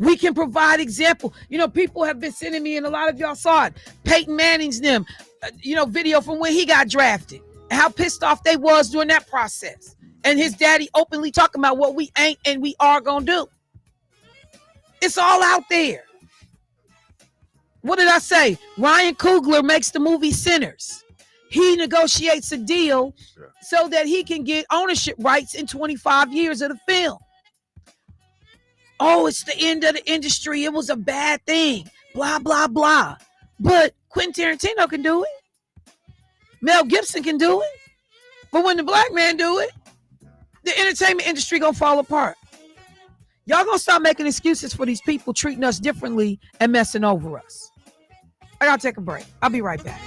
We can provide example. People have been sending me, and a lot of y'all saw it, Peyton Manning's video from when he got drafted, and how pissed off they was during that process. And his daddy openly talking about what we ain't and we are gonna do. It's all out there. What did I say? Ryan Coogler makes the movie Sinners. He negotiates a deal so that he can get ownership rights in 25 years of the film. Oh, it's the end of the industry. It was a bad thing. Blah, blah, blah. But Quentin Tarantino can do it. Mel Gibson can do it. But when the black man do it, the entertainment industry gonna fall apart. Y'all gonna stop making excuses for these people treating us differently and messing over us. I gotta take a break. I'll be right back.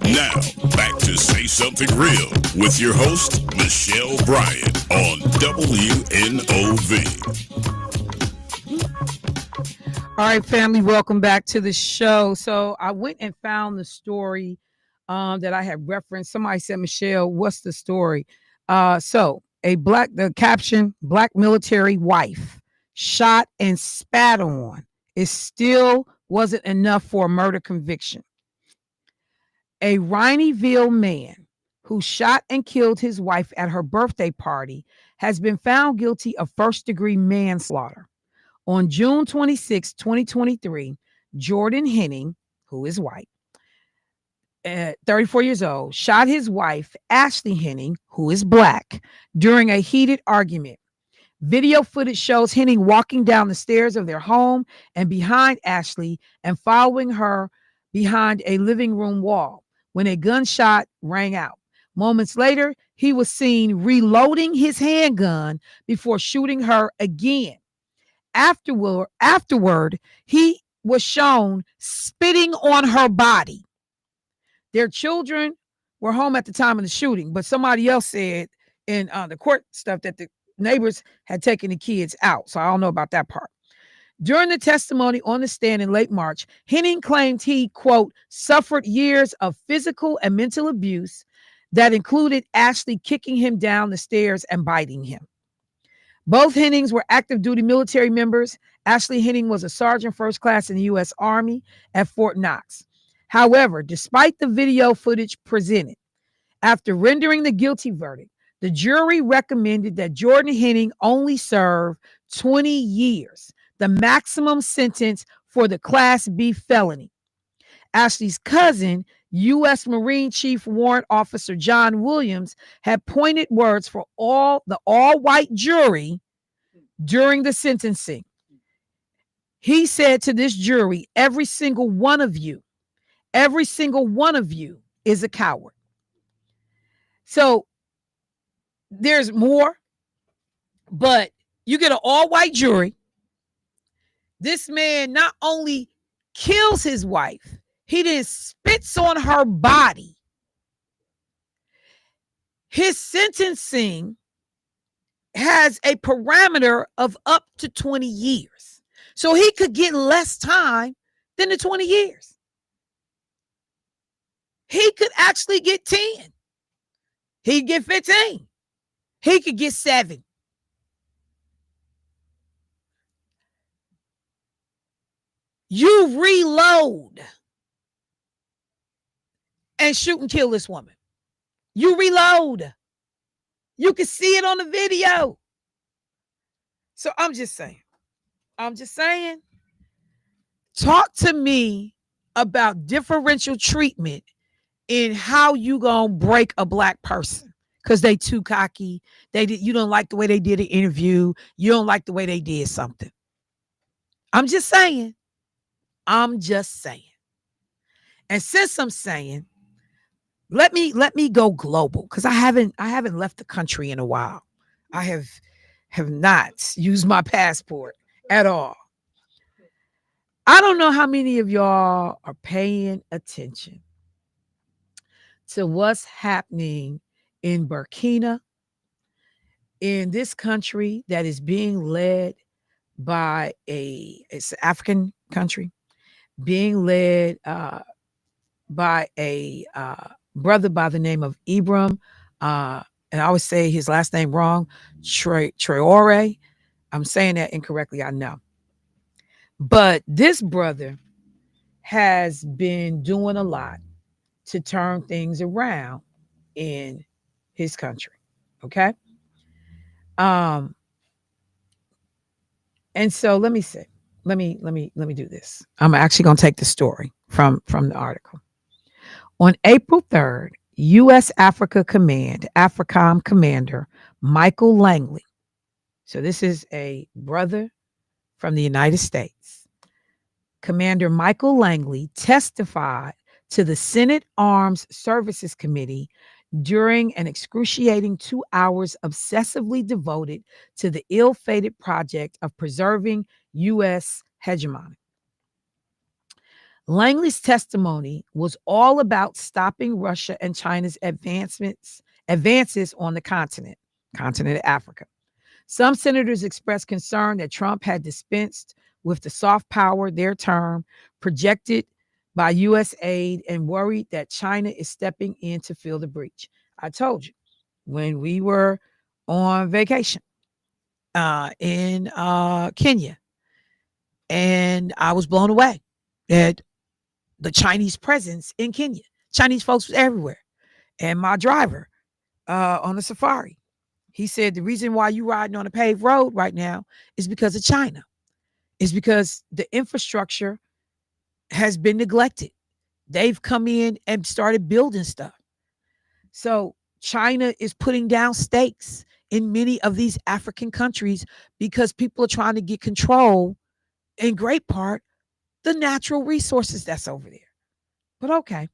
Now, back to Say Something Real with your host, Michelle Bryant on WNOV. All right, family, welcome back to the show. So I went and found the story that I had referenced. Somebody said, Michelle, what's the story? The caption, black military wife shot and spat on. It still wasn't enough for a murder conviction. A Rhineyville man who shot and killed his wife at her birthday party has been found guilty of first-degree manslaughter. On June 26, 2023, Jordan Henning, who is white, 34 years old, shot his wife, Ashley Henning, who is black, during a heated argument. Video footage shows Henning walking down the stairs of their home and behind Ashley and following her behind a living room wall when a gunshot rang out. Moments later, he was seen reloading his handgun before shooting her again. Afterward, he was shown spitting on her body. Their children were home at the time of the shooting, but somebody else said in the court stuff that the neighbors had taken the kids out. So I don't know about that part. During the testimony on the stand in late March, Henning claimed he, quote, suffered years of physical and mental abuse that included Ashley kicking him down the stairs and biting him. Both Hennings were active duty military members. Ashley Henning was a sergeant first class in the U.S. Army at Fort Knox. However, despite the video footage presented, after rendering the guilty verdict, the jury recommended that Jordan Henning only serve 20 years, the maximum sentence for the Class B felony. Ashley's cousin, U.S. Marine Chief Warrant Officer John Williams, had pointed words for the all-white jury during the sentencing. He said to this jury, every single one of you is a coward. So there's more, but you get an all-white jury. This man not only kills his wife, he then spits on her body. His sentencing has a parameter of up to 20 years. So he could get less time than the 20 years. He could actually get 10. He'd get 15. He could get 7. You reload and shoot and kill this woman. You reload. You can see it on the video. So I'm just saying, talk to me about differential treatment in how you gonna break a black person because they too cocky. You don't like the way they did an interview. You don't like the way they did something. I'm just saying. And since I'm saying, let me go global because I haven't left the country in a while. I have not used my passport at all. I don't know how many of y'all are paying attention to what's happening in Burkina, in this country that is being led by it's an African country, being led by a brother by the name of Ibram, and I always say his last name wrong, Traore. I'm saying that incorrectly, I know. But this brother has been doing a lot to turn things around in his country. Okay. And so let me do this. I'm actually going to take the story from the article. On April 3rd, U.S. Africa Command, AFRICOM Commander Michael Langley. So this is a brother from the United States. Commander Michael Langley testified to the Senate Armed Services Committee during an excruciating 2 hours obsessively devoted to the ill-fated project of preserving U.S. hegemony. Langley's testimony was all about stopping Russia and China's advances on the continent of Africa. Some senators expressed concern that Trump had dispensed with the soft power, their term, projected by U.S. aid, and worried that China is stepping in to fill the breach. I told you when we were on vacation in Kenya, and I was blown away at the Chinese presence in Kenya. Chinese folks was everywhere. And my driver on the safari, he said the reason why you riding on a paved road right now is because of China. It's because the infrastructure has been neglected. They've come in and started building stuff. So China is putting down stakes in many of these African countries because people are trying to get control, in great part, the natural resources that's over there. But okay.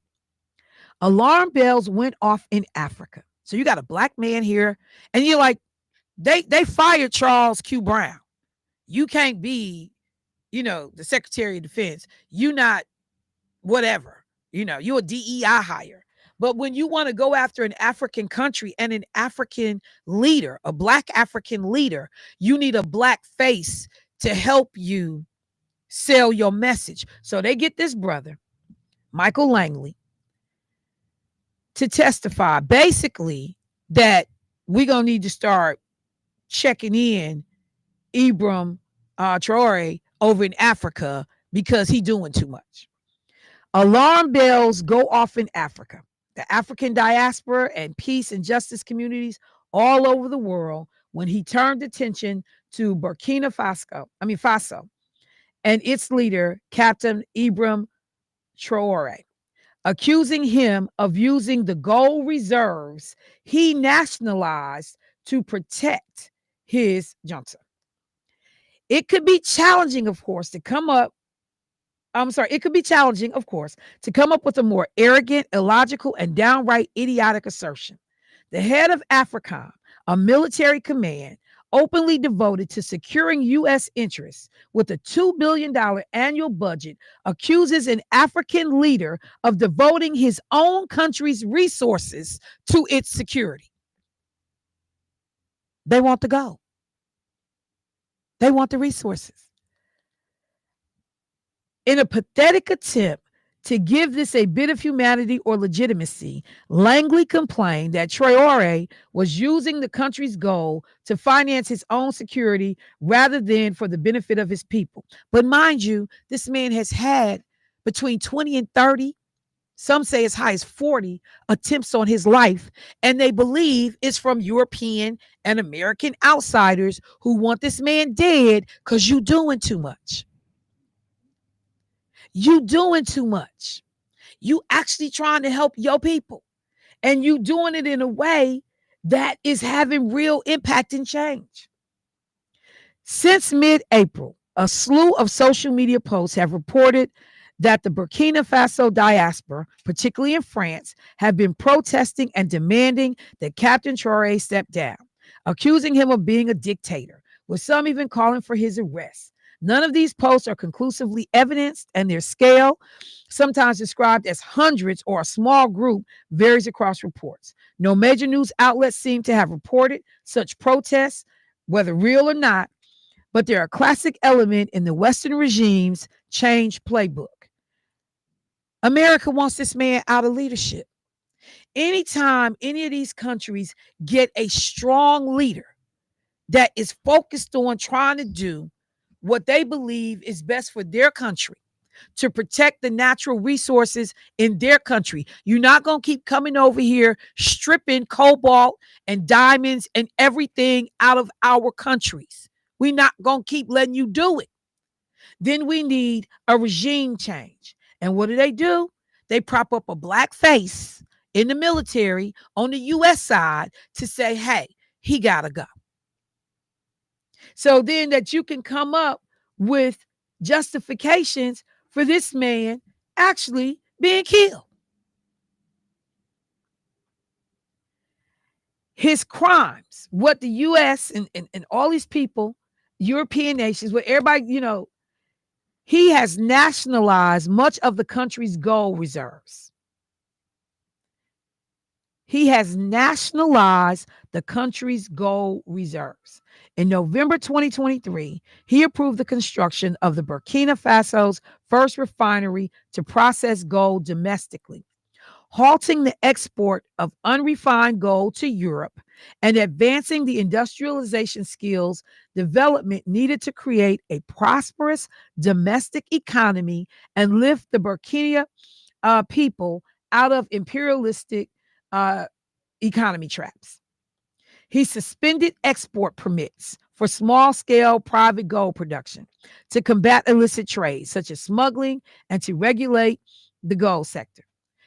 Alarm bells went off in Africa. So you got a black man here, and you're like, they fired Charles Q. Brown. You can't be, the Secretary of Defense. You not whatever. You're a DEI hire. But when you want to go after an African country and an African leader, a black African leader, you need a black face to help you sell your message. So they get this brother, Michael Langley, to testify basically that we're going to need to start checking in Ibrahim Traore over in Africa because he's doing too much. Alarm bells go off in Africa. The African diaspora and peace and justice communities all over the world when he turned attention to Burkina Faso and its leader, Captain Ibrahim Traore, accusing him of using the gold reserves he nationalized to protect his junta. It could be challenging, of course, to come up with a more arrogant, illogical, and downright idiotic assertion. The head of AFRICOM, a military command openly devoted to securing U.S. interests with a $2 billion annual budget, accuses an African leader of devoting his own country's resources to its security. They want the gold. They want the resources. In a pathetic attempt to give this a bit of humanity or legitimacy, Langley complained that Traore was using the country's gold to finance his own security rather than for the benefit of his people. But mind you, this man has had between 20 and 30, some say as high as 40 attempts on his life, and they believe it's from European and American outsiders who want this man dead because you doing too much. You doing too much. You actually trying to help your people, and you doing it in a way that is having real impact and change. Since mid-April, a slew of social media posts have reported that the Burkina Faso diaspora, particularly in France, have been protesting and demanding that Captain Traore step down, accusing him of being a dictator, with some even calling for his arrest. None of these posts are conclusively evidenced, and their scale, sometimes described as hundreds or a small group, varies across reports. No major news outlets seem to have reported such protests, whether real or not, but they're a classic element in the Western regime's change playbook. America wants this man out of leadership. Anytime any of these countries get a strong leader that is focused on trying to do what they believe is best for their country, to protect the natural resources in their country. You're not going to keep coming over here stripping cobalt and diamonds and everything out of our countries. We're not going to keep letting you do it. Then we need a regime change. And what do? They prop up a black face in the military on the U.S. side to say, hey, he got to go. So then that you can come up with justifications for this man actually being killed. His crimes, what the U.S. and all these people, European nations, where everybody, He has nationalized much of the country's gold reserves. He has nationalized the country's gold reserves. In November 2023, he approved the construction of the Burkina Faso's first refinery to process gold domestically, halting the export of unrefined gold to Europe and advancing the industrialization skills development needed to create a prosperous domestic economy and lift the Burkina people out of imperialistic economy traps. He suspended export permits for small-scale private gold production to combat illicit trade, such as smuggling, and to regulate the gold sector.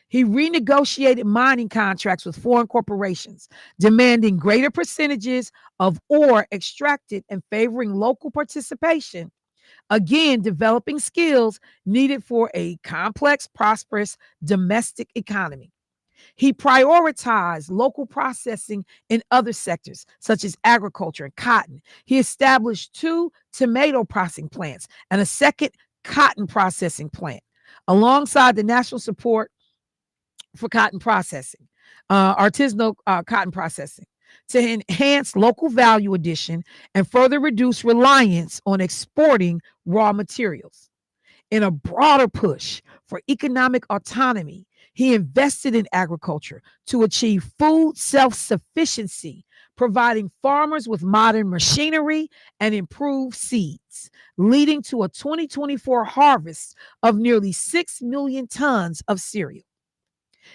He renegotiated mining contracts with foreign corporations, demanding greater percentages of ore extracted and favoring local participation, again, developing skills needed for a complex, prosperous domestic economy. He prioritized local processing in other sectors, such as agriculture and cotton. He established 2 tomato processing plants and a second cotton processing plant, alongside the national support for cotton processing, artisanal cotton processing, to enhance local value addition and further reduce reliance on exporting raw materials. In a broader push for economic autonomy, he invested in agriculture to achieve food self-sufficiency, providing farmers with modern machinery and improved seeds, leading to a 2024 harvest of nearly 6 million tons of cereal.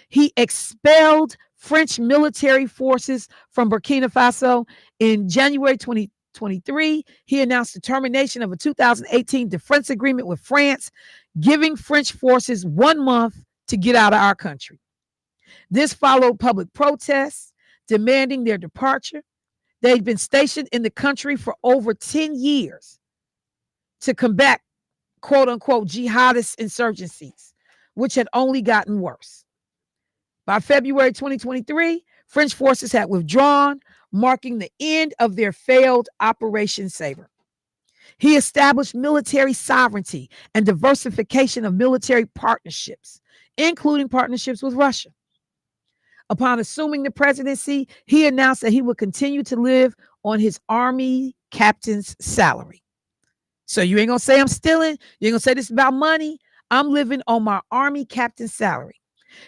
He expelled French military forces from Burkina Faso in January 2023. He announced the termination of a 2018 defense agreement with France, giving French forces 1 month to get out of our country. This followed public protests demanding their departure. They'd been stationed in the country for over 10 years to combat quote unquote jihadist insurgencies, which had only gotten worse. By February 2023, French forces had withdrawn, marking the end of their failed Operation Sabre. He established military sovereignty and diversification of military partnerships, including partnerships with Russia. Upon assuming the presidency, he announced that he would continue to live on his army captain's salary. So you ain't gonna say I'm stealing. You ain't gonna say this is about money. I'm living on my army captain's salary.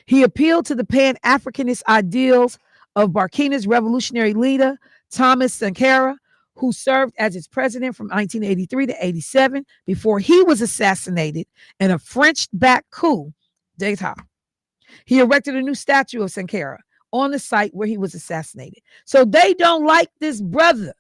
He appealed to the Pan-Africanist ideals of Burkina's revolutionary leader, Thomas Sankara, who served as its president from 1983 to 87 before he was assassinated in a French-backed coup d'etat. He erected a new statue of Sankara on the site where he was assassinated. So they don't like this brother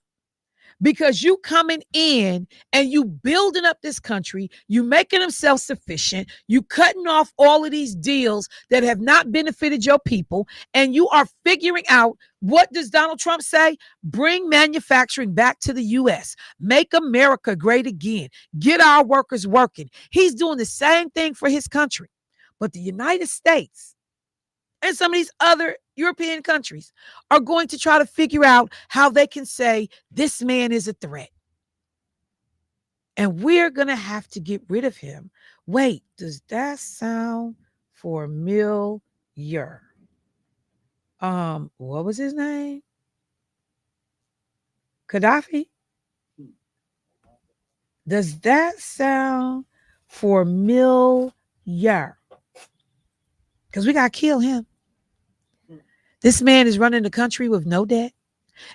because you coming in and you building up this country, you making them self-sufficient, you cutting off all of these deals that have not benefited your people, and you are figuring out, what does Donald Trump say? Bring manufacturing back to the U.S. Make America great again. Get our workers working. He's doing the same thing for his country. But the United States and some of these other European countries are going to try to figure out how they can say this man is a threat. And we're going to have to get rid of him. Wait, does that sound familiar? What was his name? Gaddafi? Does that sound familiar? Because we got to kill him. This man is running the country with no debt.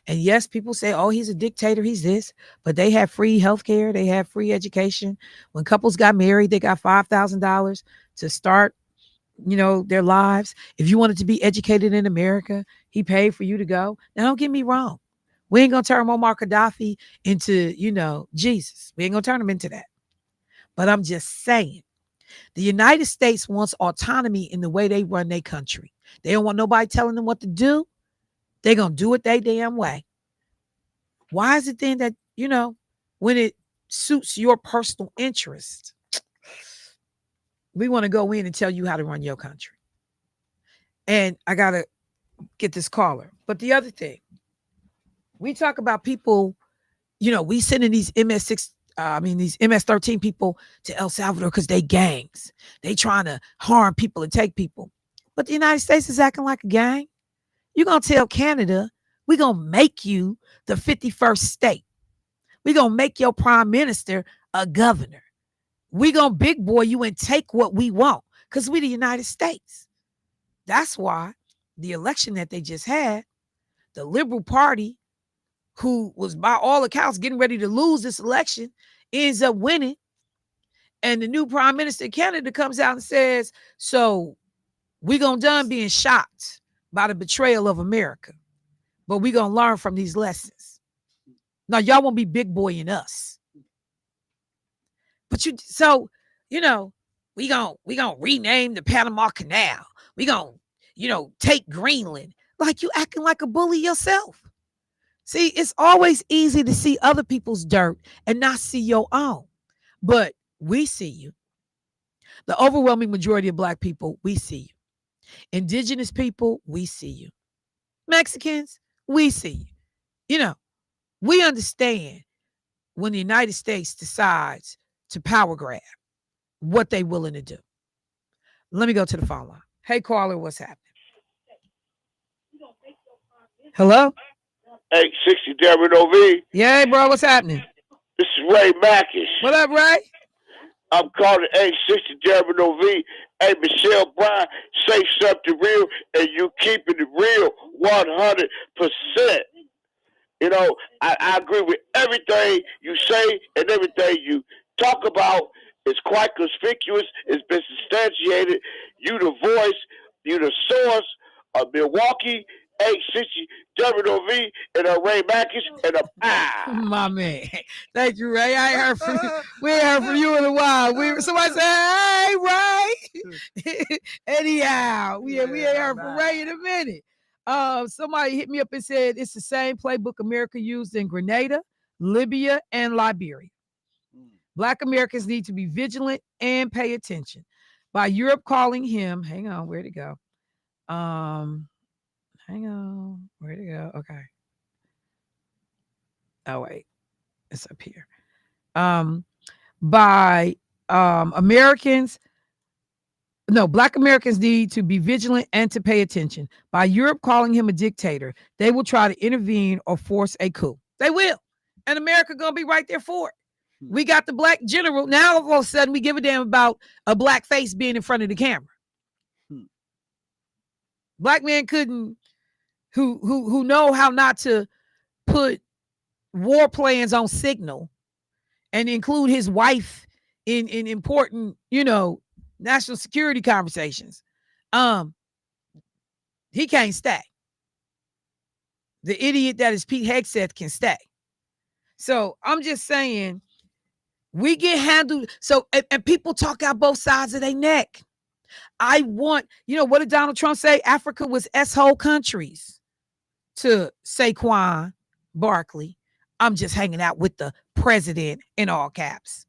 And yes, people say, oh, he's a dictator, he's this. But they have free healthcare, they have free education. When couples got married, they got $5,000 to start, their lives. If you wanted to be educated in America, he paid for you to go. Now, don't get me wrong. We ain't going to turn Muammar Gaddafi into, Jesus. We ain't going to turn him into that. But I'm just saying, the United States wants autonomy in the way they run their country. They don't want nobody telling them what to do. They're going to do it their damn way. Why is it then that, when it suits your personal interest, we want to go in and tell you how to run your country? And I got to get this caller. But the other thing, we talk about people, we sending these MS-6 these MS-13 people to El Salvador because they gangs. They trying to harm people and take people. But the United States is acting like a gang. You're going to tell Canada, we're going to make you the 51st state. We're going to make your prime minister a governor. We're going to big boy you and take what we want because we're the United States. That's why the election that they just had, the Liberal Party, who was by all accounts getting ready to lose this election, ends up winning. And the new prime minister of Canada comes out and says, so we're going to done being shocked by the betrayal of America. But we're going to learn from these lessons. Now, y'all won't be big boying us. But we gonna rename the Panama Canal. We gonna, take Greenland. Like you acting like a bully yourself. See, it's always easy to see other people's dirt and not see your own. But we see you. The overwhelming majority of Black people, we see you. Indigenous people, we see you. Mexicans, we see you. We understand when the United States decides to power grab what they willing to do. Let me go to the phone line. Hey, caller, what's happening? Hello? 860 Darren OV. Yeah, bro, what's happening? This is Ray Mackish. What up, Ray? I'm calling 860 Darren OV. Hey, Michelle Bryant, say something real, and you keeping it real 100%. I agree with everything you say and everything you talk about. It's quite conspicuous. It's been substantiated. You the voice, you the source of Milwaukee, 860 WOV, and Ray Mackish, and my man. Thank you, Ray. I ain't heard from you. We ain't heard from you in a while. Somebody said, hey, Ray. Anyhow, we ain't heard from Ray in a minute. Somebody hit me up and said it's the same playbook America used in Grenada, Libya, and Liberia. Black Americans need to be vigilant and pay attention. By Europe calling him, hang on, where'd it go? Hang on, where'd it go? Okay. Oh, wait, it's up here. By Americans, no, Black Americans need to be vigilant and to pay attention. By Europe calling him a dictator, they will try to intervene or force a coup. They will. And America gonna be right there for it. We got the black general. Now all of a sudden we give a damn about a black face being in front of the camera. Black man couldn't, who know how not to put war plans on signal and include his wife in important, national security conversations. He can't stay. The idiot that is Pete Hegseth can stay. So I'm just saying, we get handled. So, and people talk out both sides of their neck. I want, what did Donald Trump say? Africa was S-hole countries. To Saquon Barkley, I'm just hanging out with the president in all caps.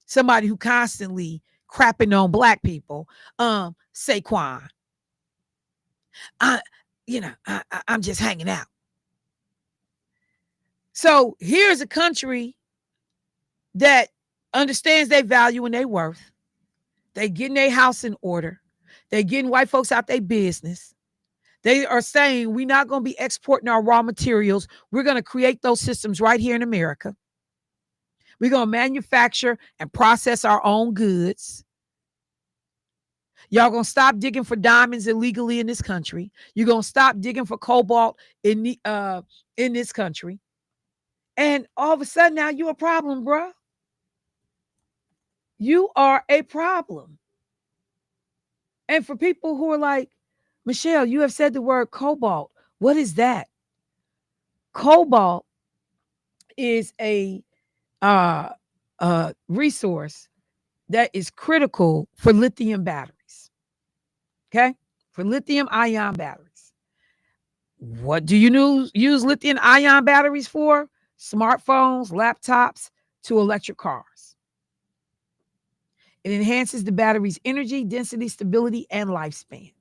Somebody who constantly crapping on black people. Saquon. I'm just hanging out. So here's a country that understands their value and their worth. They getting their house in order. They getting white folks out their business. They are saying we're not going to be exporting our raw materials. We're going to create those systems right here in America. We're going to manufacture and process our own goods. Y'all going to stop digging for diamonds illegally in this country. You're going to stop digging for cobalt in this country. And all of a sudden now you're a problem, bro. You are a problem. And for people who are like, Michelle, you have said the word cobalt. What is that? Cobalt is a resource that is critical for lithium batteries. Okay? For lithium ion batteries. What do you use lithium ion batteries for? Smartphones, laptops, to electric cars. It enhances the battery's energy, density, stability, and lifespan.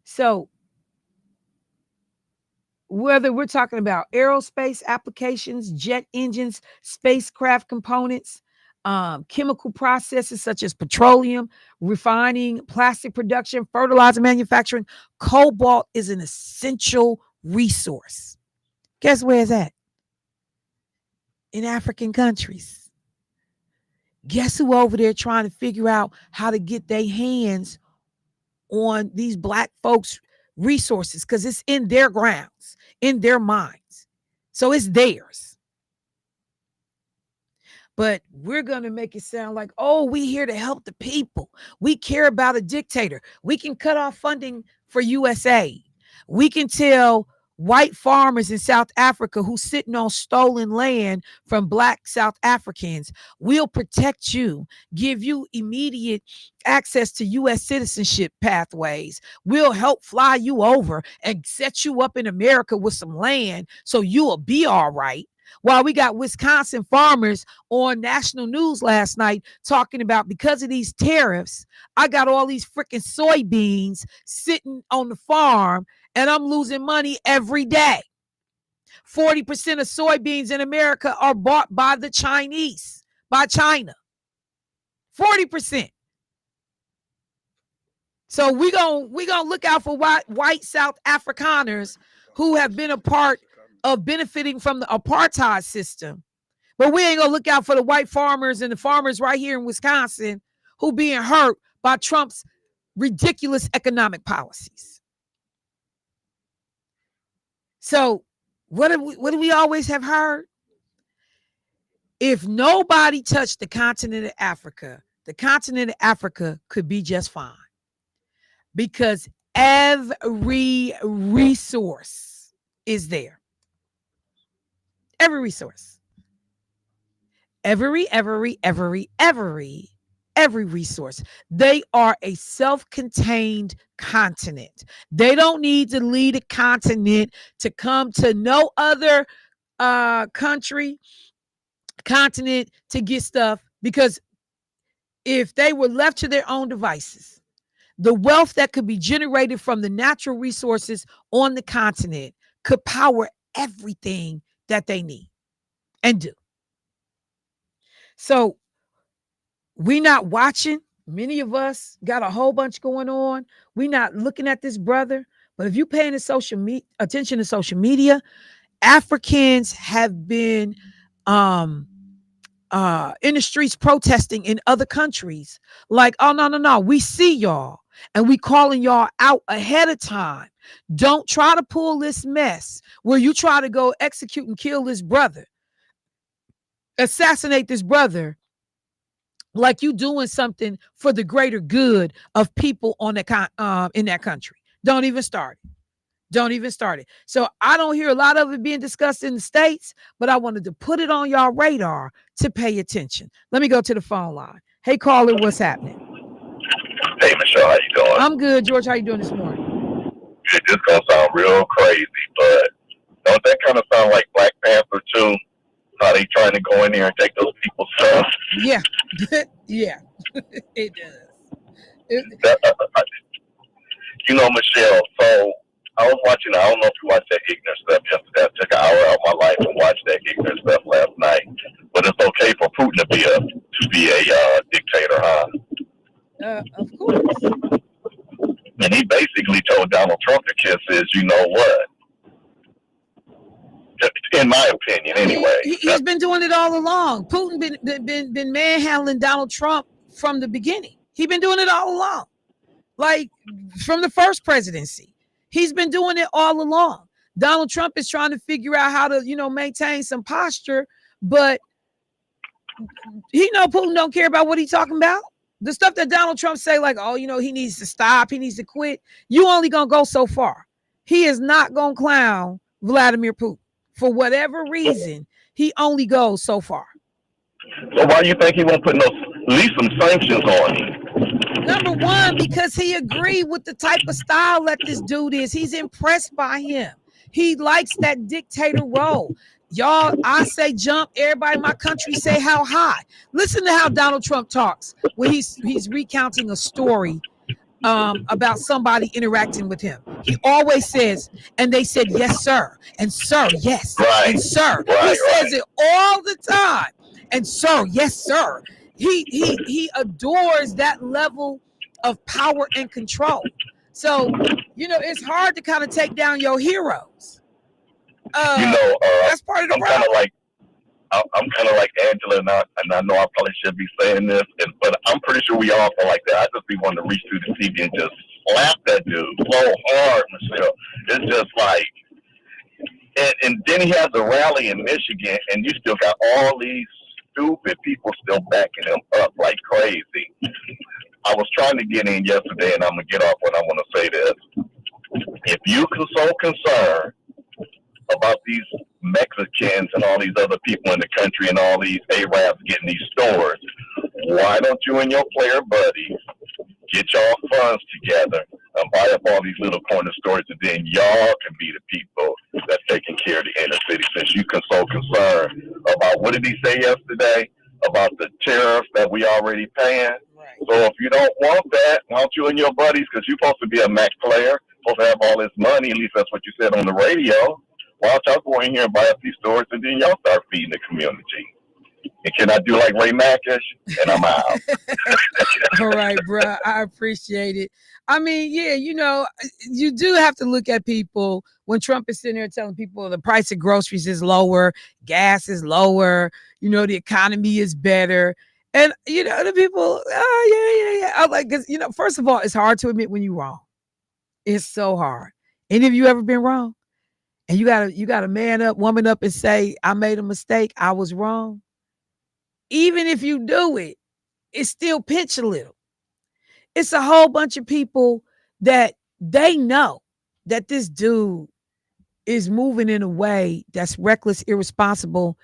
So whether we're talking about aerospace applications, jet engines, spacecraft components, chemical processes such as petroleum, refining, plastic production, fertilizer manufacturing, cobalt is an essential resource. Guess where it's at? In African countries. Guess who over there trying to figure out how to get their hands on these black folks' resources? Because it's in their grounds, in their minds. So it's theirs. But we're going to make it sound like, oh, we here to help the people. We care about a dictator. We can cut off funding for USA. We can tell white farmers in South Africa who's sitting on stolen land from black South Africans, we'll protect you, give you immediate access to U.S. citizenship pathways. We'll help fly you over and set you up in America with some land so you'll be all right. While we got Wisconsin farmers on national news last night talking about, because of these tariffs, I got all these freaking soybeans sitting on the farm and I'm losing money every day. 40% of soybeans in America are bought by the Chinese, by China. 40%. So we gonna look out for white South Afrikaners who have been a part of benefiting from the apartheid system. But we ain't gonna look out for the white farmers and the farmers right here in Wisconsin who being hurt by Trump's ridiculous economic policies. So what do we always have heard? If nobody touched the continent of Africa could be just fine. Because every resource is there. Every resource. Every resource. They are a self-contained continent. They don't need to lead a continent to come to no other continent to get stuff, because if they were left to their own devices, the wealth that could be generated from the natural resources on the continent could power everything that they need and do. So we not watching. Many of us got a whole bunch going on. We not looking at this brother. But if you're paying attention to social media, Africans have been in the streets protesting in other countries. Like, oh, no. We see y'all. And we calling y'all out ahead of time. Don't try to pull this mess where you try to go execute and kill this brother, assassinate this brother, like you doing something for the greater good of people on the in that country. Don't even start it. So I don't hear a lot of it being discussed in the States, but I wanted to put it on y'all radar to pay attention. Let me go to the phone line. Hey, caller, what's happening? Hey, Michelle, how you doing? I'm good, George. How you doing this morning? It's just gonna sound real crazy, but don't that kind of sound like Black Panther too? How they trying to go in there and take those people's stuff? Yeah, yeah, it does. Michelle. So I was watching. I don't know if you watched that ignorant stuff yesterday. I took an hour out of my life and watched that ignorant stuff last night. But it's okay for Putin to be a dictator, huh? Of course. And he basically told Donald Trump to kiss his, you know what? In my opinion, anyway. He's been doing it all along. Putin been manhandling Donald Trump from the beginning. He's been doing it all along. Like from the first presidency. He's been doing it all along. Donald Trump is trying to figure out how to, maintain some posture, but Putin don't care about what he's talking about. The stuff that Donald Trump say, like, oh, he needs to stop, he needs to quit. You only gonna go so far. He is not gonna clown Vladimir Putin. For whatever reason, he only goes so far. So why do you think he won't put at least some sanctions on him? Number one, because he agreed with the type of style that this dude is. He's impressed by him. He likes that dictator role. Y'all, I say jump. Everybody in my country say how high. Listen to how Donald Trump talks when he's recounting a story about somebody interacting with him. He always says, and they said, yes, sir. And sir, yes. Right. And sir. Right, He says it all the time. And sir, yes, sir. He adores that level of power and control. So, it's hard to kind of take down your heroes. That's part of the problem. I'm kind of like Angela, and I know I probably should be saying this, but I'm pretty sure we all feel like that. I just be wanting to reach through the TV and just slap that dude so hard, Michelle. It's just like, and then he has a rally in Michigan, and you still got all these stupid people still backing him up like crazy. I was trying to get in yesterday, and I'm going to get off when I want to say this. If you are so concerned about these Mexicans and all these other people in the country and all these Arabs getting these stores, why don't you and your player buddies get y'all funds together and buy up all these little corner stores, and then y'all can be the people that's taking care of the inner city, since you can so concerned about, what did he say yesterday, about the tariffs that we already paying? Right. So if you don't want that, why don't you and your buddies, because you're supposed to be a Mac player, supposed to have all this money, at least that's what you said on the radio, why don't y'all go in here and buy up these stores, and then y'all start feeding the community? And can I do like Ray Mackish? And I'm out. All right, bro. I appreciate it. I mean, yeah, you do have to look at people when Trump is sitting there telling people the price of groceries is lower, gas is lower, the economy is better. And, the people, yeah. I'm like, because, first of all, it's hard to admit when you're wrong. It's so hard. Any of you ever been wrong? And you gotta man up, woman up, and say, I made a mistake. I was wrong. Even if you do it, it still pinch a little. It's a whole bunch of people that they know that this dude is moving in a way that's reckless, irresponsible,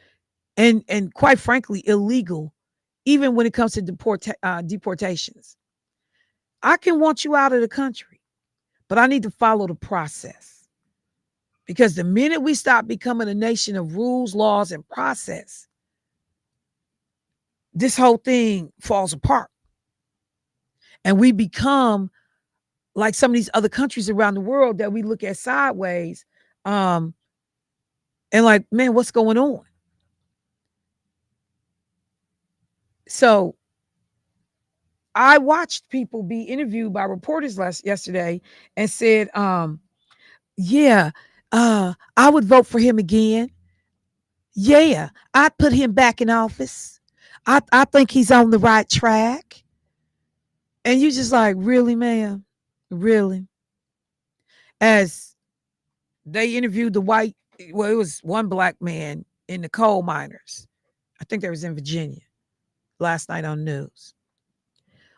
and quite frankly, illegal, even when it comes to deportations. I can want you out of the country, but I need to follow the process. Because the minute we stop becoming a nation of rules, laws, and process, this whole thing falls apart. And we become like some of these other countries around the world that we look at sideways, and like, man, what's going on? So I watched people be interviewed by reporters yesterday and said, I would vote for him again. Yeah, I'd put him back in office. I think he's on the right track. And you just like, really, ma'am? Really? As they interviewed it was one black man in the coal miners. I think they was in Virginia last night on news.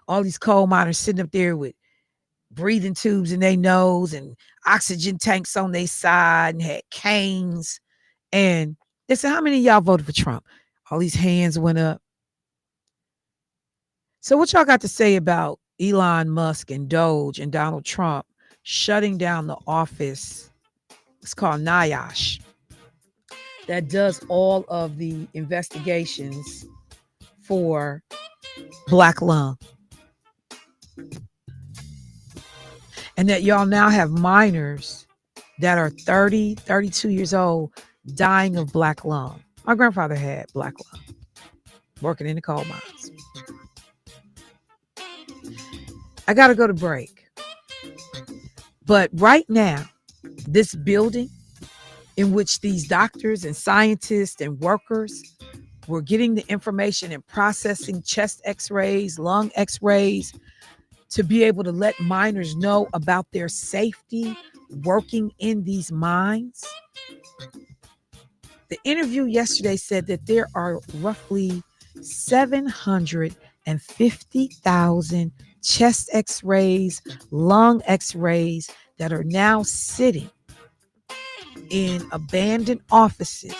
All these coal miners sitting up there with breathing tubes in their nose and oxygen tanks on their side and had canes. And they said, how many of y'all voted for Trump? All these hands went up. So what y'all got to say about Elon Musk and Doge and Donald Trump shutting down the office? It's called NIOSH, that does all of the investigations for black lung. And that y'all now have minors that are 30, 32 years old dying of black lung. My grandfather had black lung, working in the coal mines. I got to go to break. But right now, this building in which these doctors and scientists and workers were getting the information and processing chest x-rays, lung x-rays, to be able to let miners know about their safety working in these mines. The interview yesterday said that there are roughly 750,000 chest x-rays, lung x-rays that are now sitting in abandoned offices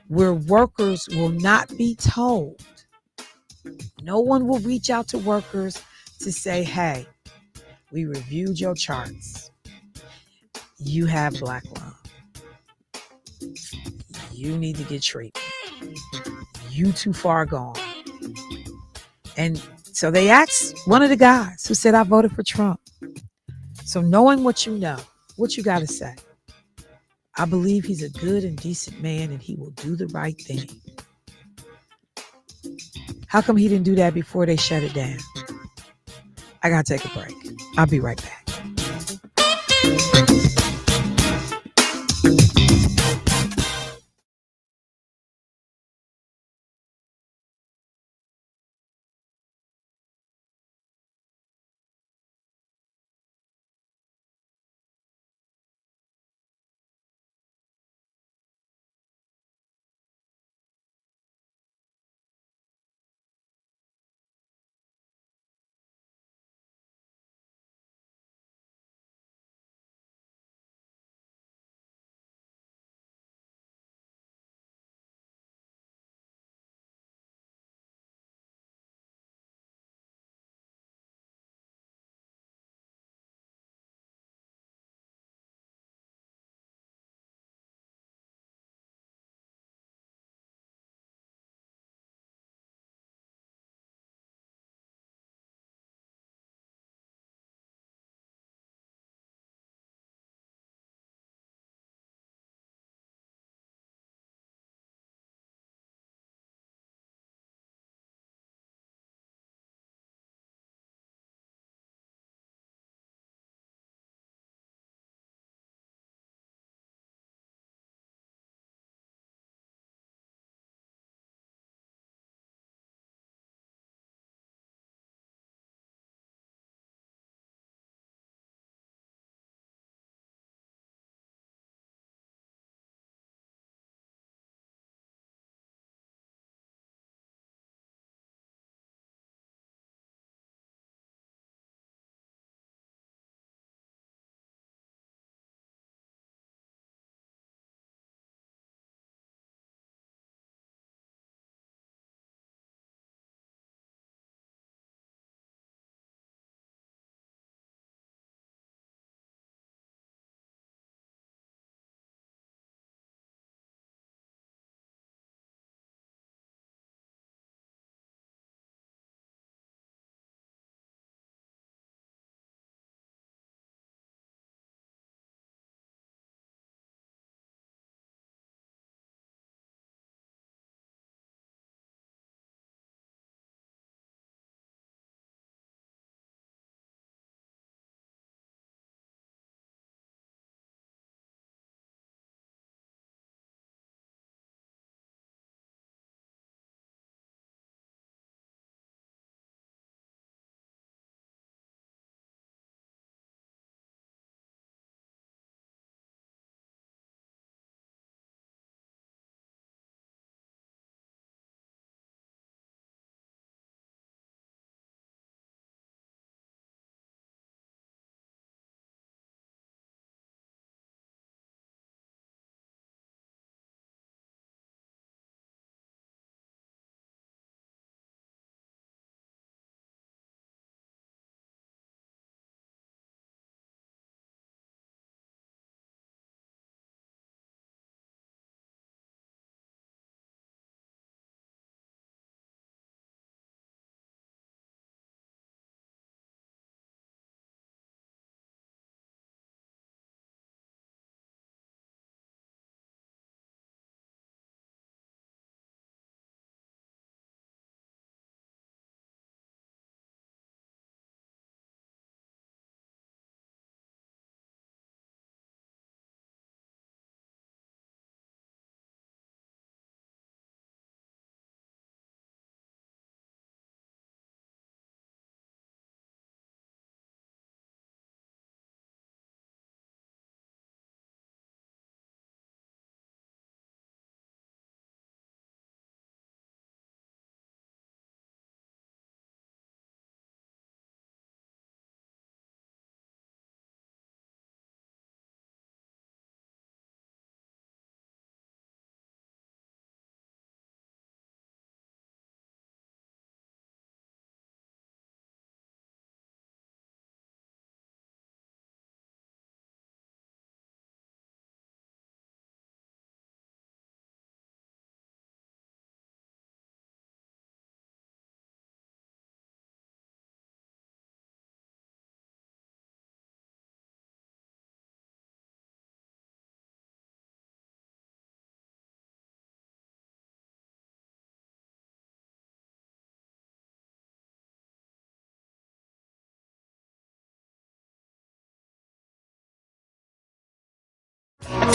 where workers will not be told. No one will reach out to workers to say, hey, we reviewed your charts. You have black lung. You need to get treatment. You too far gone. And So they asked one of the guys who said, I voted for Trump. So knowing what you know, what you got to say? I believe he's a good and decent man and he will do the right thing. How come he didn't do that before they shut it down? I got to take a break. I'll be right back.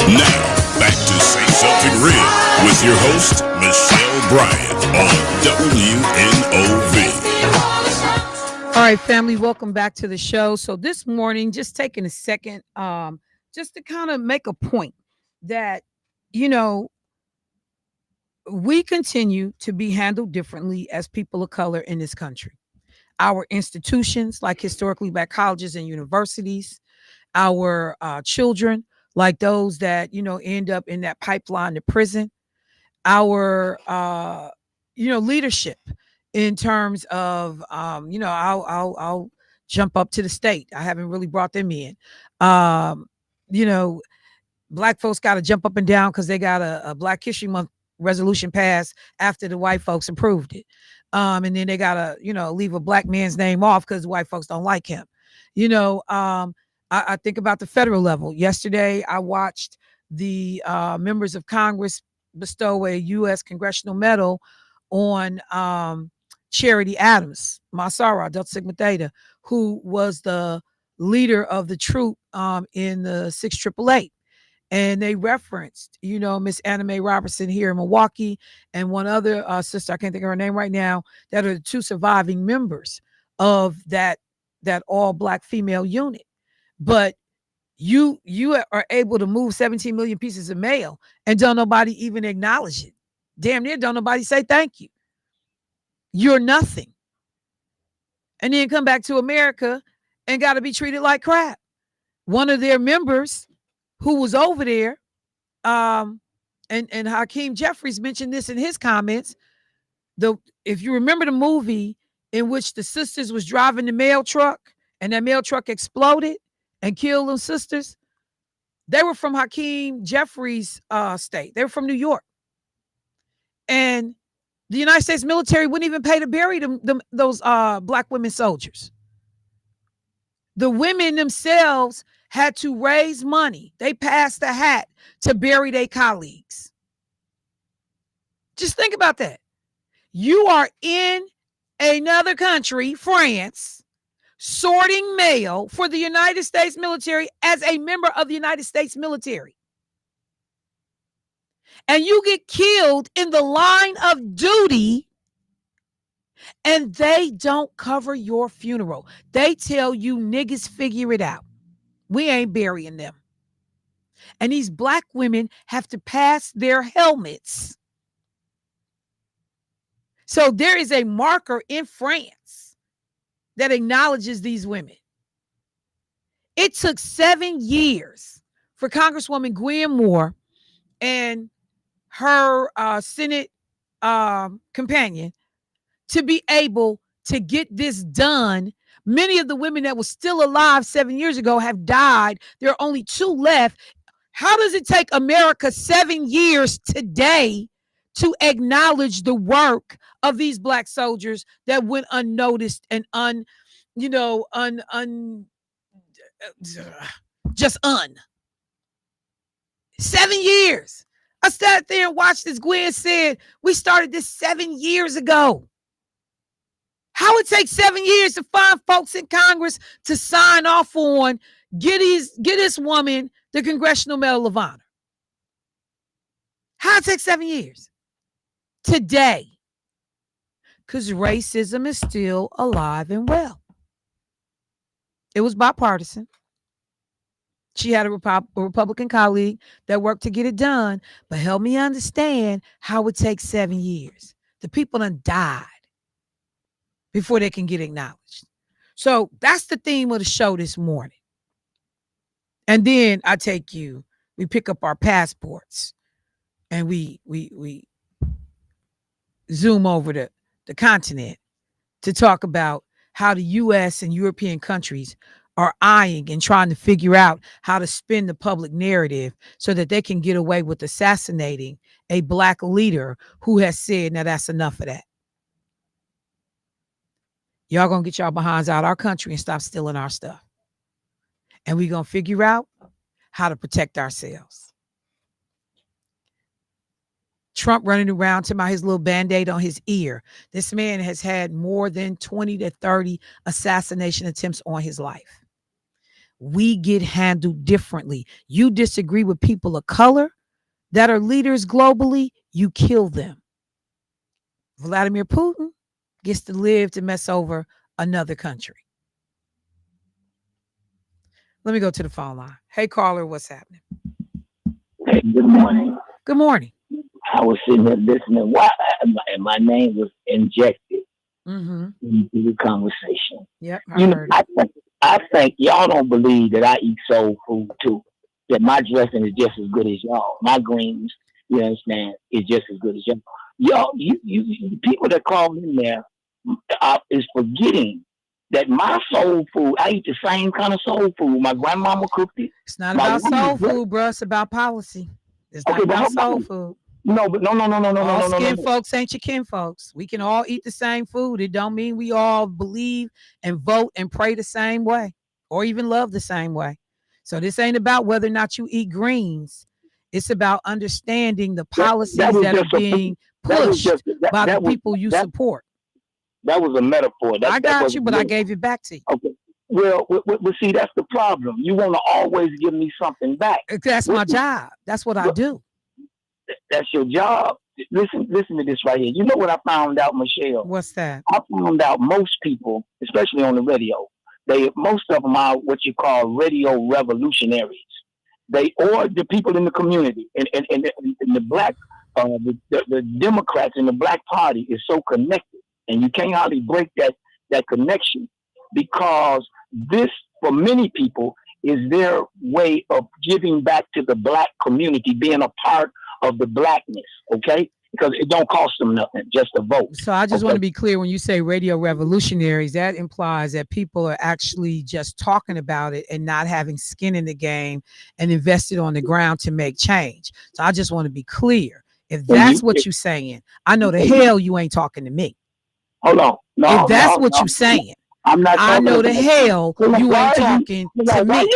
Now, back to Say Something Real with your host, Michelle Bryant on WNOV. All right, family, welcome back to the show. So this morning, just taking a second, just to kind of make a point that, you know, we continue to be handled differently as people of color in this country. Our institutions, like historically black colleges and universities, our children, like those that, you know, end up in that pipeline to prison, our, you know, leadership in terms of, you know, I'll jump up to the state. I haven't really brought them in. You know, black folks got to jump up and down because they got a Black History Month resolution passed after the white folks approved it. And then they got to, you know, leave a black man's name off because the white folks don't like him. You know, I think about the federal level. Yesterday, I watched the members of Congress bestow a U.S. Congressional Medal on Charity Adams, Masara, Delta Sigma Theta, who was the leader of the troop in the 6888. And they referenced, you know, Miss Anna Mae Robertson here in Milwaukee and one other sister, I can't think of her name right now, that are the two surviving members of that all black female unit. But you are able to move 17 million pieces of mail and don't nobody even acknowledge it. Damn near don't nobody say thank you. You're nothing. And then come back to America and got to be treated like crap. One of their members who was over there, and Hakeem Jeffries mentioned this in his comments. If you remember the movie in which the sisters was driving the mail truck and that mail truck exploded and killed those sisters, they were from Hakeem Jeffries' state. They were from New York. And the United States military wouldn't even pay to bury those black women soldiers. The women themselves had to raise money. They passed the hat to bury their colleagues. Just think about that. You are in another country, France, sorting mail for the United States military as a member of the United States military. And you get killed in the line of duty and they don't cover your funeral. They tell you niggas figure it out. We ain't burying them. And these black women have to pass their helmets. So there is a marker in France that acknowledges these women. It took 7 years for Congresswoman Gwen Moore and her Senate companion to be able to get this done. Many of the women that were still alive 7 years ago have died. There are only 2 left. How does it take America 7 years today to acknowledge the work of these black soldiers that went unnoticed and just 7 years. I sat there and watched this. Gwen said, we started this 7 years ago. How it takes 7 years to find folks in Congress to sign off on, get this woman the Congressional Medal of Honor. How it takes 7 years? Today. Because racism is still alive and well. It was bipartisan. She had a Republican colleague that worked to get it done, but help me understand how it takes 7 years. The people done died before they can get acknowledged. So that's the theme of the show this morning. And then we pick up our passports and we zoom over the continent to talk about how the U.S. and European countries are eyeing and trying to figure out how to spin the public narrative so that they can get away with assassinating a black leader who has said, now that's enough of that. Y'all gonna get y'all behinds out our country and stop stealing our stuff. And we're gonna figure out how to protect ourselves. Trump running around to his little Band-Aid on his ear. This man has had more than 20 to 30 assassination attempts on his life. we get handled differently. You disagree with people of color that are leaders globally, you kill them. Vladimir Putin gets to live to mess over another country. Let me go to the phone line. Hey, caller, what's happening? Hey, good morning. Good morning. I was sitting there listening. Why? And my name was injected into the conversation. Yep, I think y'all don't believe that I eat soul food too. That my dressing is just as good as y'all. My greens, you understand, is just as good as y'all. Y'all, you people that call in there is forgetting that my soul food, I eat the same kind of soul food. My grandmama cooked it. It's not about soul food, bro. It's about policy. It's not about soul food. No, but no. All skin folks ain't your kin folks. We can all eat the same food. It don't mean we all believe and vote and pray the same way or even love the same way. So this ain't about whether or not you eat greens. It's about understanding the policies that are being pushed by the people you support. That was a metaphor. I got you, but I gave it back to you. Okay. Well, see, that's the problem. You want to always give me something back. That's my job. That's what I do. That's your job. Listen to this right here. You know what I found out, Michelle? What's that? I found out most people, especially on the radio, most of them are what you call radio revolutionaries. Or the people in the community and the black, the Democrats in the Black Party is so connected, and you can't hardly break that connection, because this, for many people, is their way of giving back to the black community, being a part of the blackness, okay? Because it don't cost them nothing, just a vote. So I just want to be clear, when you say radio revolutionaries, that implies that people are actually just talking about it and not having skin in the game and invested on the ground to make change. So I just want to be clear. If that's what you're saying, I know the hell you ain't talking to me. Hold on. If that's what you're saying, I'm not. I know the hell you ain't talking to me.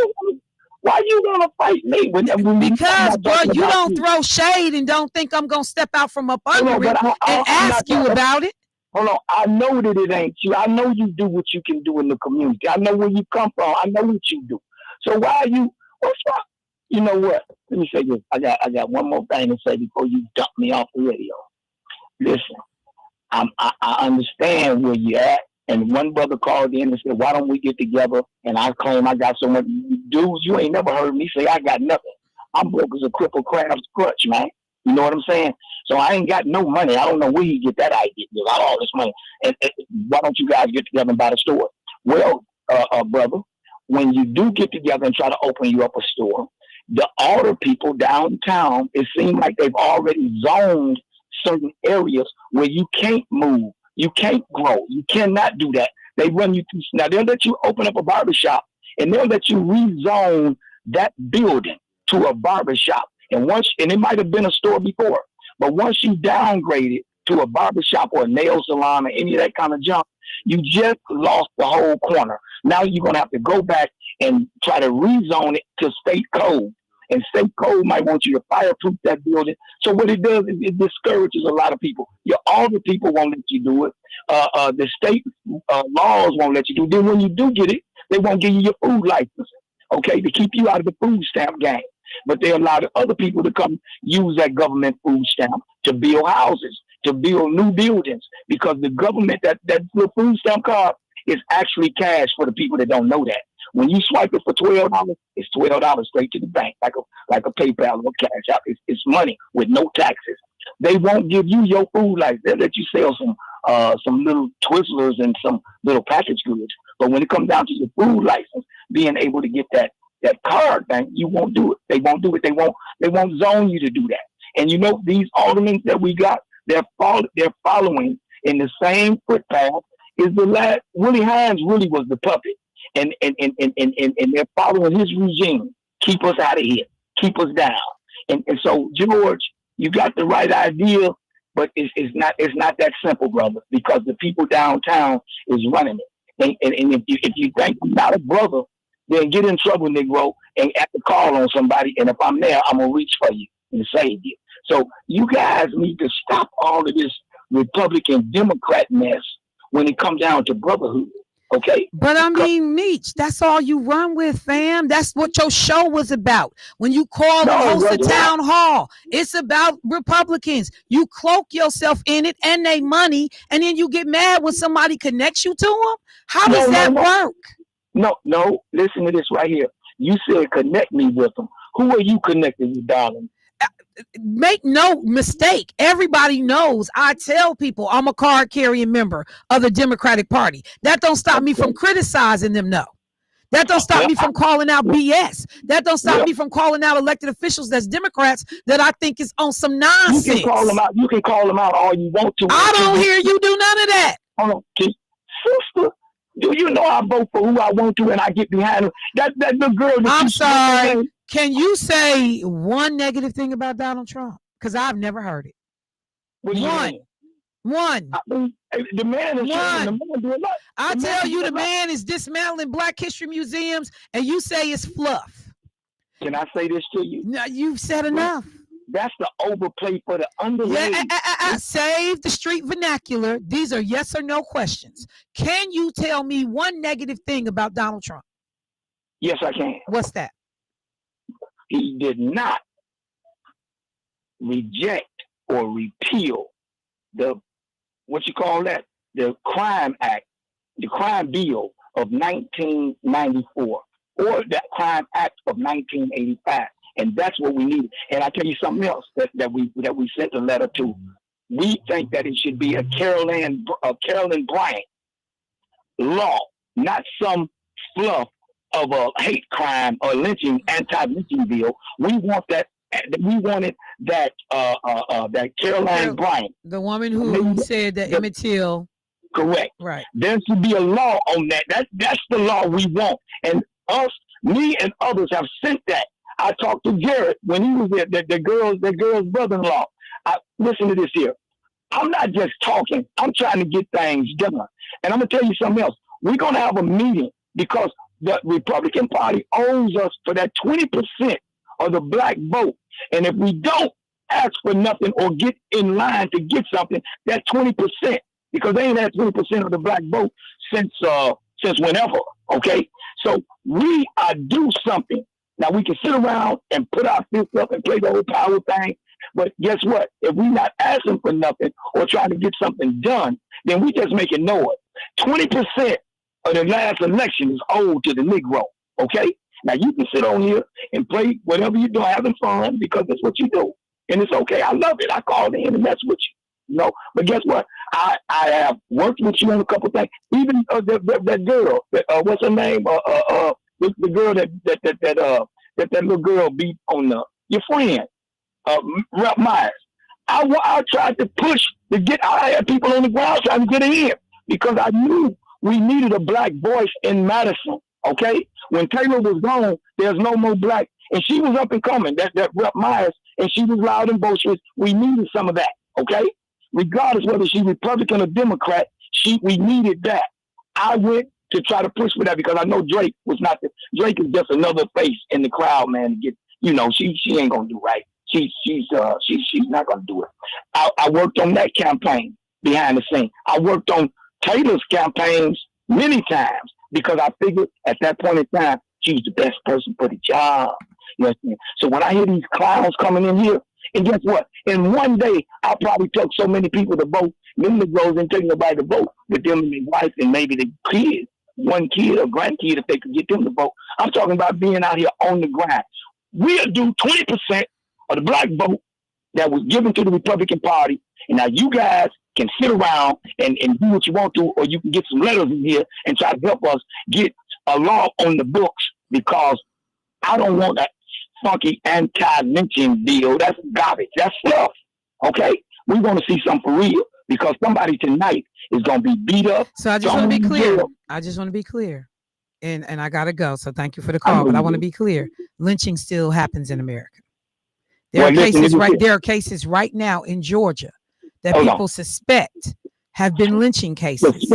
Why you gonna fight me? Because, bro, you don't throw shade and don't think I'm gonna step out from up under it and ask you about it. Hold on, I know that it ain't you. I know you do what you can do in the community. I know where you come from. I know what you do. So why are you? What's wrong? You know what? Let me say this. I got one more thing to say before you dump me off the radio. Listen, I understand where you're at. And one brother called in and said, why don't we get together? And I claim I got so much. Dudes, you ain't never heard me say I got nothing. I'm broke as a crippled crab's crutch, man. You know what I'm saying? So I ain't got no money. I don't know where you get that idea. You got all this money. And why don't you guys get together and buy the store? Well, brother, when you do get together and try to open you up a store, the older people downtown, it seems like they've already zoned certain areas where you can't move. You can't grow. You cannot do that. They run you through. Now, they'll let you open up a barbershop, and they'll let you rezone that building to a barbershop. And it might have been a store before, but once you downgrade it to a barbershop or a nail salon or any of that kind of junk, you just lost the whole corner. Now you're going to have to go back and try to rezone it to state code. And state code might want you to fireproof that building. So what it does is it discourages a lot of people. All the people won't let you do it. The state laws won't let you do it. Then when you do get it, they won't give you your food license, okay, to keep you out of the food stamp game. But they allow the other people to come use that government food stamp to build houses, to build new buildings, because the government, that little food stamp card is actually cash for the people that don't know that. When you swipe it for $12, it's $12 straight to the bank, like a PayPal or Cash App. It's money with no taxes. They won't give you your food license. They'll let you sell some little Twizzlers and some little packaged goods. But when it comes down to your food license, being able to get that card thing, you won't do it. They won't do it. They won't zone you to do that. And you know, these aldermen that we got, they're following in the same footpath as the last. Willie Hines really was the puppet. And they're following his regime. Keep us out of here. Keep us down. And so, George, you got the right idea, but it's not that simple, brother, because the people downtown is running it. And if you think I'm not a brother, then get in trouble, Negro, and have to call on somebody. And if I'm there, I'm going to reach for you and save you. So you guys need to stop all of this Republican Democrat mess when it comes down to brotherhood. Okay. But I mean, Meech, that's all you run with, fam. That's what your show was about. When you call and host a town hall, it's about Republicans. You cloak yourself in it and they money, and then you get mad when somebody connects you to them. How does that work? No. Listen to this right here. You said connect me with them. Who are you connected with, darling? Make no mistake. Everybody knows I tell people I'm a card carrying member of the Democratic Party. That don't stop me from criticizing them, no. That don't stop me from calling out BS. That don't stop me from calling out elected officials that's Democrats that I think is on some nonsense. You can call them out. You can call them out all you want to. I don't hear you do none of that. Hold on, sister. Do you know I vote for who I want to and I get behind them? That the girl. I'm sorry. Can you say one negative thing about Donald Trump? Because I've never heard it. One. The man is I tell you, the man is dismantling Black history museums, and you say it's fluff. Can I say this to you? No, you've said enough. That's the overplay for the underrated. Save the street vernacular. These are yes or no questions. Can you tell me one negative thing about Donald Trump? Yes, I can. What's that? He did not reject or repeal the Crime Act, the Crime Bill of 1994, or that Crime Act of 1985. And that's what we need. And I tell you something else that we sent a letter to. We think that it should be a Carolyn Bryant law, not some fluff of a hate crime or anti-lynching bill. We wanted that Caroline Bryant, the woman who said that Emmett Till. Correct. Right. There should be a law on that. That's the law we want. And me and others have sent that. I talked to Garrett when he was there, the girl's brother-in-law. Listen to this here. I'm not just talking. I'm trying to get things done. And I'm going to tell you something else. We're going to have a meeting because the Republican Party owes us for that 20% of the Black vote. And if we don't ask for nothing or get in line to get something, that's 20%. Because they ain't had 20% of the Black vote since whenever. Okay? So we do something. Now we can sit around and put our fists up and play the whole power thing. But guess what? If we're not asking for nothing or trying to get something done, then we just make it know it. 20% of the last election is owed to the Negro. Okay? Now you can sit on here and play whatever you're doing, having fun, because that's what you do. And it's okay. I love it. I call in and mess with you. But guess what? I have worked with you on a couple things. Even that girl, what's her name? The girl that little girl beat on your friend, Rep Myers. I tried to push to get. I had people on the ground trying to get her in because I knew we needed a Black voice in Madison. Okay, when Taylor was gone, there's no more Black, and she was up and coming. That Rep Myers, and she was loud and boisterous. We needed some of that. Okay, regardless whether she's Republican or Democrat, we needed that. I went to try to push for that because I know Drake was not. Drake is just another face in the crowd, man. To get, she ain't gonna do right. She's not gonna do it. I worked on that campaign behind the scene. I worked on Taylor's campaigns many times because I figured at that point in time she was the best person for the job. You know what I mean? So when I hear these clowns coming in here, and guess what? In one day, I probably took so many people to vote. Them Negroes didn't take nobody to vote, but them and their wife and maybe the kids, one kid or grandkid, if they could get them to vote. I'm talking about being out here on the grind. We'll do 20% of the Black vote that was given to the Republican Party, and now you guys can sit around and do what you want to, or you can get some letters in here and try to help us get a law on the books, because I don't want that funky anti-lynching bill. That's garbage. That's fluff. Okay? We want to see something for real, because somebody tonight is going to be beat up. So I just want to be clear. I just want to be clear. And I got to go. So thank you for the call. But I want to be clear. Lynching still happens in America. There are cases right now in Georgia that people suspect have been lynching cases.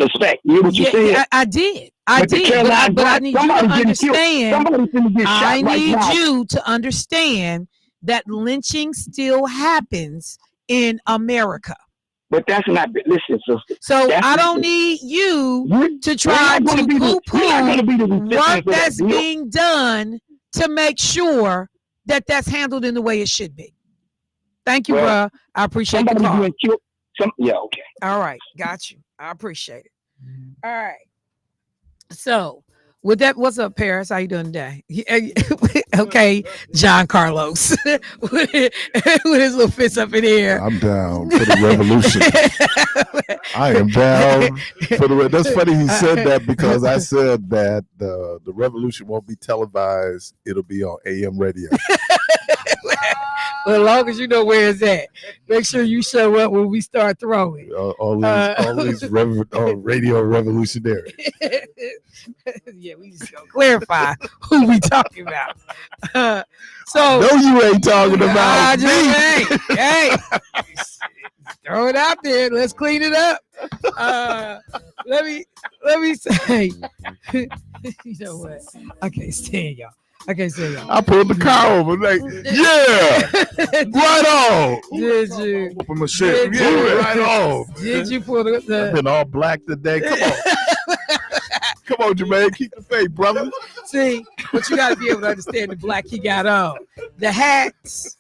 Suspect. You hear what you said? I did. But I need you to understand. I need you to understand that lynching still happens in America. But that's not. Listen, sister. So That's I don't not- need you You- to try you're not to gonna be the- you're not gonna be the poo-poo recipient work of that that's deal. being done to make sure that that's handled in the way it should be. Thank you, Well, bruh. I appreciate the Somebody call. being killed. Yeah, okay. All right, got you. I appreciate it. All right. So with that, what's up, Paris? How you doing today? Okay, John Carlos with his little fist up in the air. I'm down for the revolution. I am down for the. That's funny he said that because I said that the revolution won't be televised. It'll be on AM radio. Well, as long as you know where it's at, make sure you show up when we start throwing. All these radio revolutionary. Yeah, we just gonna clarify who we talking about. So No, you ain't talking I about me. just ain't. Hey, throw it out there. Let's clean it up. Let me say. You know what? I can't stand y'all. I pulled the car over. Like, yeah, right on. Did you? From a shit. Yeah, right on. Did you pull I've been all black today. Come on. Come on, Jermaine. Keep the faith, brother. See, but you got to be able to understand the black he got on. The hats.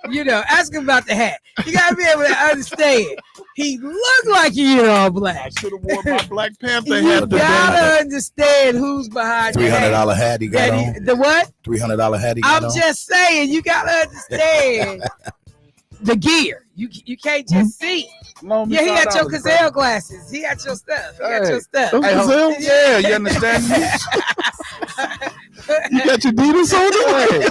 You know, ask him about the hat. You got to be able to understand. He looked like he in all black. I should have worn my Black Panther You hat today. gotta understand who's behind the hat. $300 hat he got on. The what? $300 hat he got I'm on. just saying, you gotta understand the gear. You can't just see. Yeah, he had your gazelle glasses. He had your stuff. He had your stuff. Those gazelles? Yeah, you understand me? You got your Adidas on there?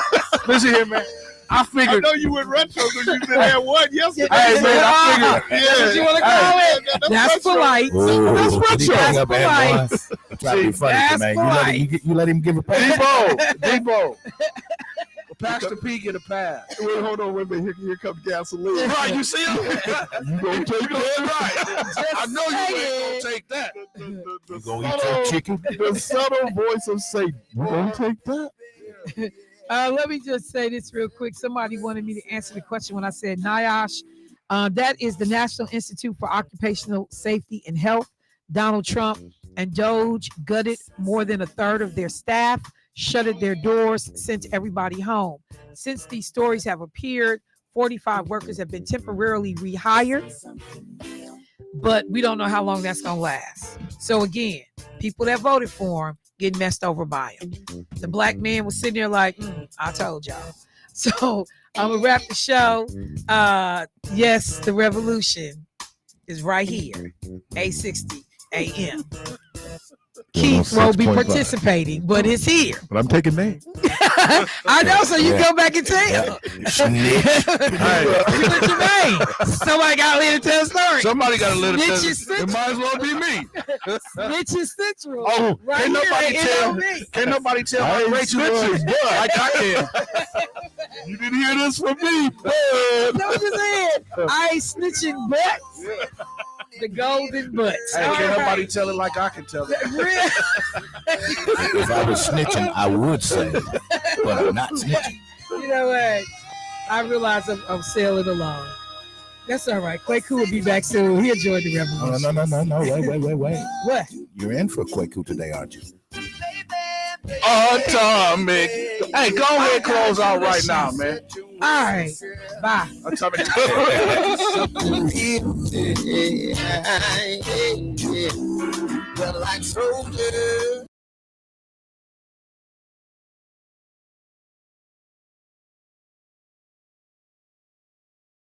Listen here, man. I I figured. know you went retro because you said I had one yesterday. Hey, man, I figured. Yeah. What you want to call it? That's retro. polite. Ooh, That's did he bring retro. up That's Ant Boy? Try to be funny, that's man. polite. You let him give a pass. Debo. Pastor P get a pass. Wait, hold on, wait a minute. Here comes gasoline. Right, you see him? You gonna take that? Right. I know you ain't gonna take that. You gonna eat your chicken? The subtle voice of Satan. You gonna take that? Let me just say this real quick. Somebody wanted me to answer the question when I said NIOSH. That is the National Institute for Occupational Safety and Health. Donald Trump and Doge gutted more than a third of their staff, shuttered their doors, sent everybody home. Since these stories have appeared, 45 workers have been temporarily rehired, but we don't know how long that's going to last. So again, people that voted for him getting messed over by him. The black man was sitting there like, I told y'all. So I'm going to wrap the show. Yes, the revolution is right here, 8:60 a.m. Keith won't be 6.5. participating, but it's here. But I'm taking names. I know, so you go back and tell. Snitch. You put your name. Somebody got to let tell a story. Somebody got to let it Snitches tell. It might as well be me. Snitches Central. Oh, right can't here nobody at tell. NOB. Can't nobody tell I how ain't Rachel was snitching. like I can. You didn't hear this from me, Know what you said? I ain't snitching butts. The golden butts. Hey, All can't right. nobody tell it like I can tell it. If I was snitching, I would say, but I'm not snitching. You know what? I realize I'm sailing along. That's all right. Quaku will be back soon. He enjoyed the revolution. No. Wait. What? You're in for Kwaku today, aren't you? Atomic. Hey, go ahead and close out right now, man. All right. Bye. Atomic. Well, like soldiers.